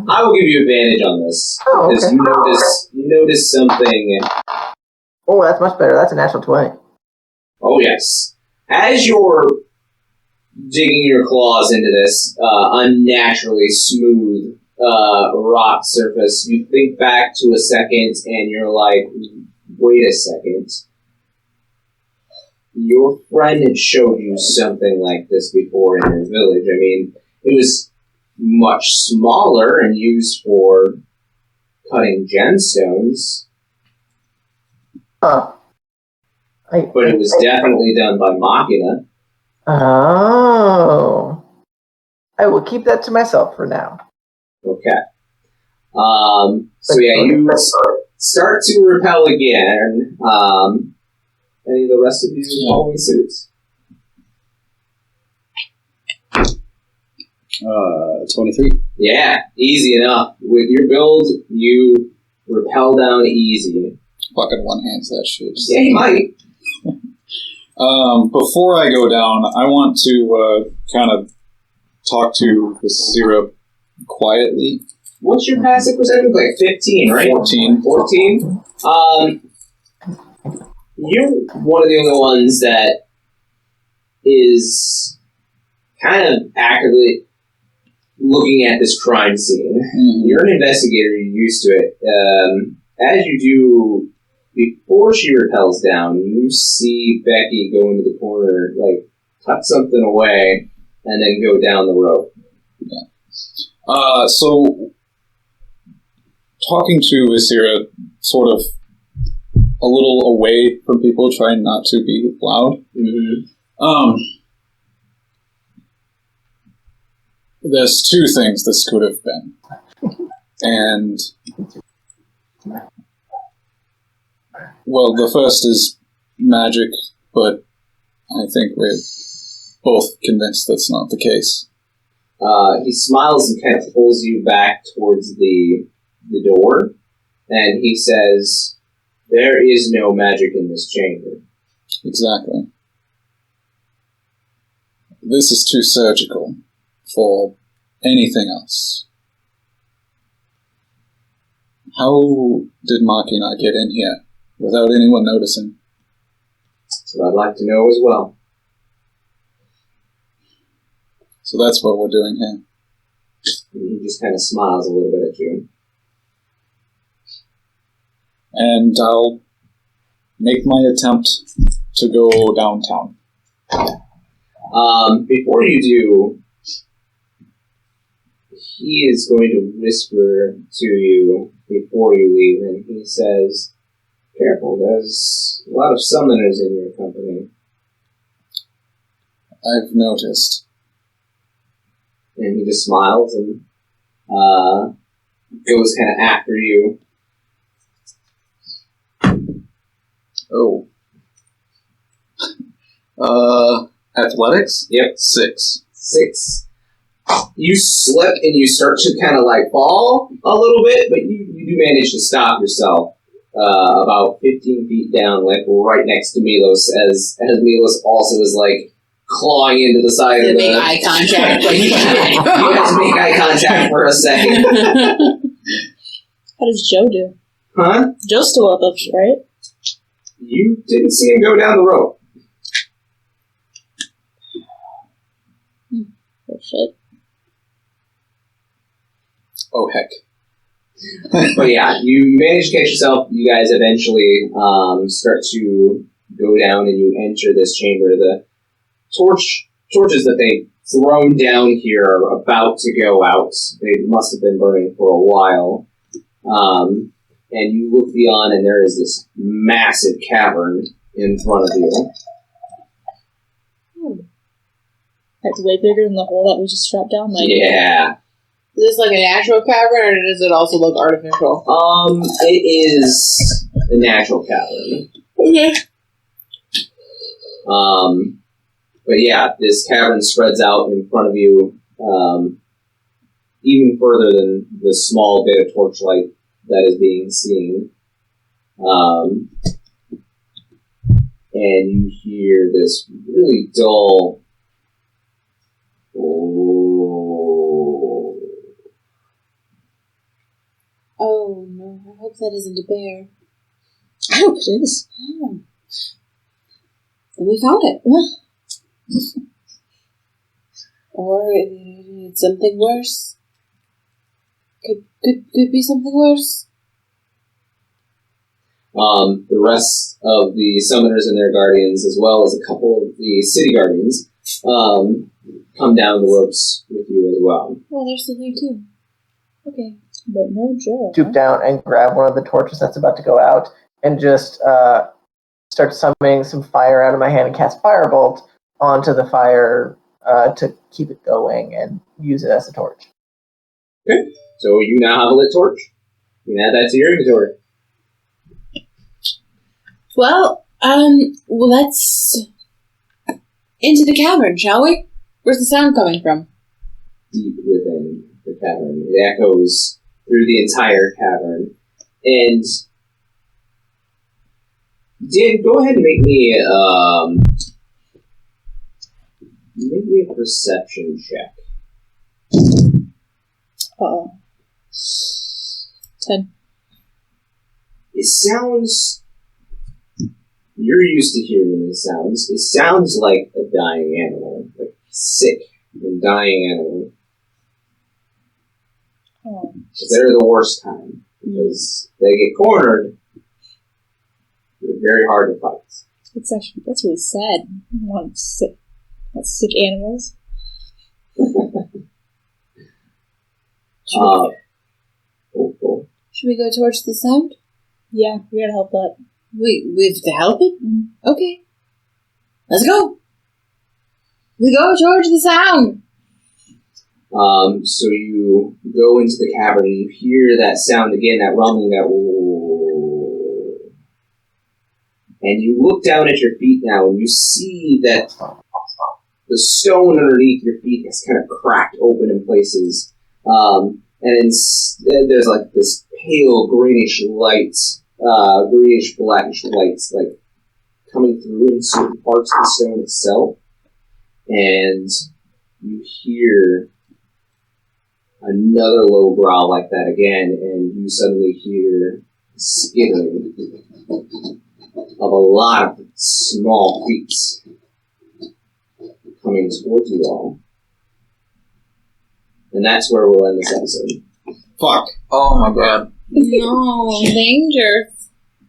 I will give you advantage on this. Oh, okay. Because you notice something. Oh, that's much better. That's a natural 20. Oh, yes. As you're digging your claws into this unnaturally smooth rock surface, you think back to a second and you're like, wait a second. Your friend had showed you something like this before in your village. I mean, it was much smaller and used for cutting gemstones. Huh. But it was definitely done by Machina. Oh. I will keep that to myself for now. Okay. So yeah, you start to repel again. Any of the rest of you following suit? 23. Yeah, easy enough. With your build, you repel down easy. Fucking one hands that shit. Yeah, you might. Before I go down, I want to kind of talk to the syrup quietly. What's your passive percentage? 15, right? 14. You're one of the only ones that is kind of actively looking at this crime scene. Mm-hmm. You're an investigator, you're used to it. As you do, before she repels down, you see Becky go into the corner, tuck something away, and then go down the rope. Yeah. So, talking to Isira, sort of a little away from people, trying not to be loud. Mm-hmm. There's two things this could have been. And, well, the first is magic, but I think we're both convinced that's not the case. He smiles and kind of pulls you back towards the door, and he says, "There is no magic in this chamber." Exactly. This is too surgical for anything else. How did Machina get in here without anyone noticing? That's what I'd like to know as well. So that's what we're doing here. And he just kind of smiles a little bit at you. And I'll make my attempt to go downtown. Before you do, he is going to whisper to you before you leave, and he says, "Careful, there's a lot of summoners in your company." I've noticed. And he just smiles and goes kind of after you. Oh. Athletics? Yep. 6. 6. You slip and you start to kind of like fall a little bit, but you do manage to stop yourself about 15 feet down, like right next to Milos, as Milos also is like clawing into the side of the... Make eye contact. you guys make eye contact for a second. How does Joe do? Huh? Joe's still up, right? You didn't see him go down the rope. Oh, shit. Oh, heck. But yeah, you manage to catch yourself. You guys eventually start to go down and you enter this chamber. The torches that they've thrown down here are about to go out. They must have been burning for a while. And you look beyond and there is this massive cavern in front of you. That's way bigger than the hole that we just strapped down. Like, Yeah. Is this like a natural cavern, or does it also look artificial? It is a natural cavern. Okay. But yeah, this cavern spreads out in front of you, even further than the small bit of torchlight that is being seen. And you hear this really dull... Oh no, I hope that isn't a bear. I hope it is. Oh. Then we found it. Or it's something worse. Could be something worse. The rest of the summoners and their guardians, as well as a couple of the city guardians, come down the ropes with you as well. Well, there's something too. Okay. But no Joe. Stoop down and grab one of the torches that's about to go out and just start summoning some fire out of my hand and cast Firebolt onto the fire to keep it going and use it as a torch. Okay. So you now have a lit torch. You can add that to your inventory. Well, let's into the cavern, shall we? Where's the sound coming from? Deep within the cavern. It echoes through the entire cavern. And Dan, go ahead and make me a perception check. 10. It sounds... You're used to hearing these sounds. It sounds like a dying animal. Like sick and dying animal. Oh. They're the worst kind. Because they get cornered. They're very hard to fight. That's really sad. I want sick animals. Cool. Should we go towards the sound? Yeah, we gotta help that. We have to help it? Mm-hmm. Okay. Let's go. We go towards the sound. So you go into the cavern and you hear that sound again, that rumbling, that and you look down at your feet now and you see that the stone underneath your feet is kind of cracked open in places. And there's like this pale greenish light, greenish blackish lights like coming through in certain parts of the stone itself. And you hear another low growl like that again, and you suddenly hear skittering of a lot of small feet coming towards you all. And that's where we'll end this episode. Fuck. Oh my god. No, danger.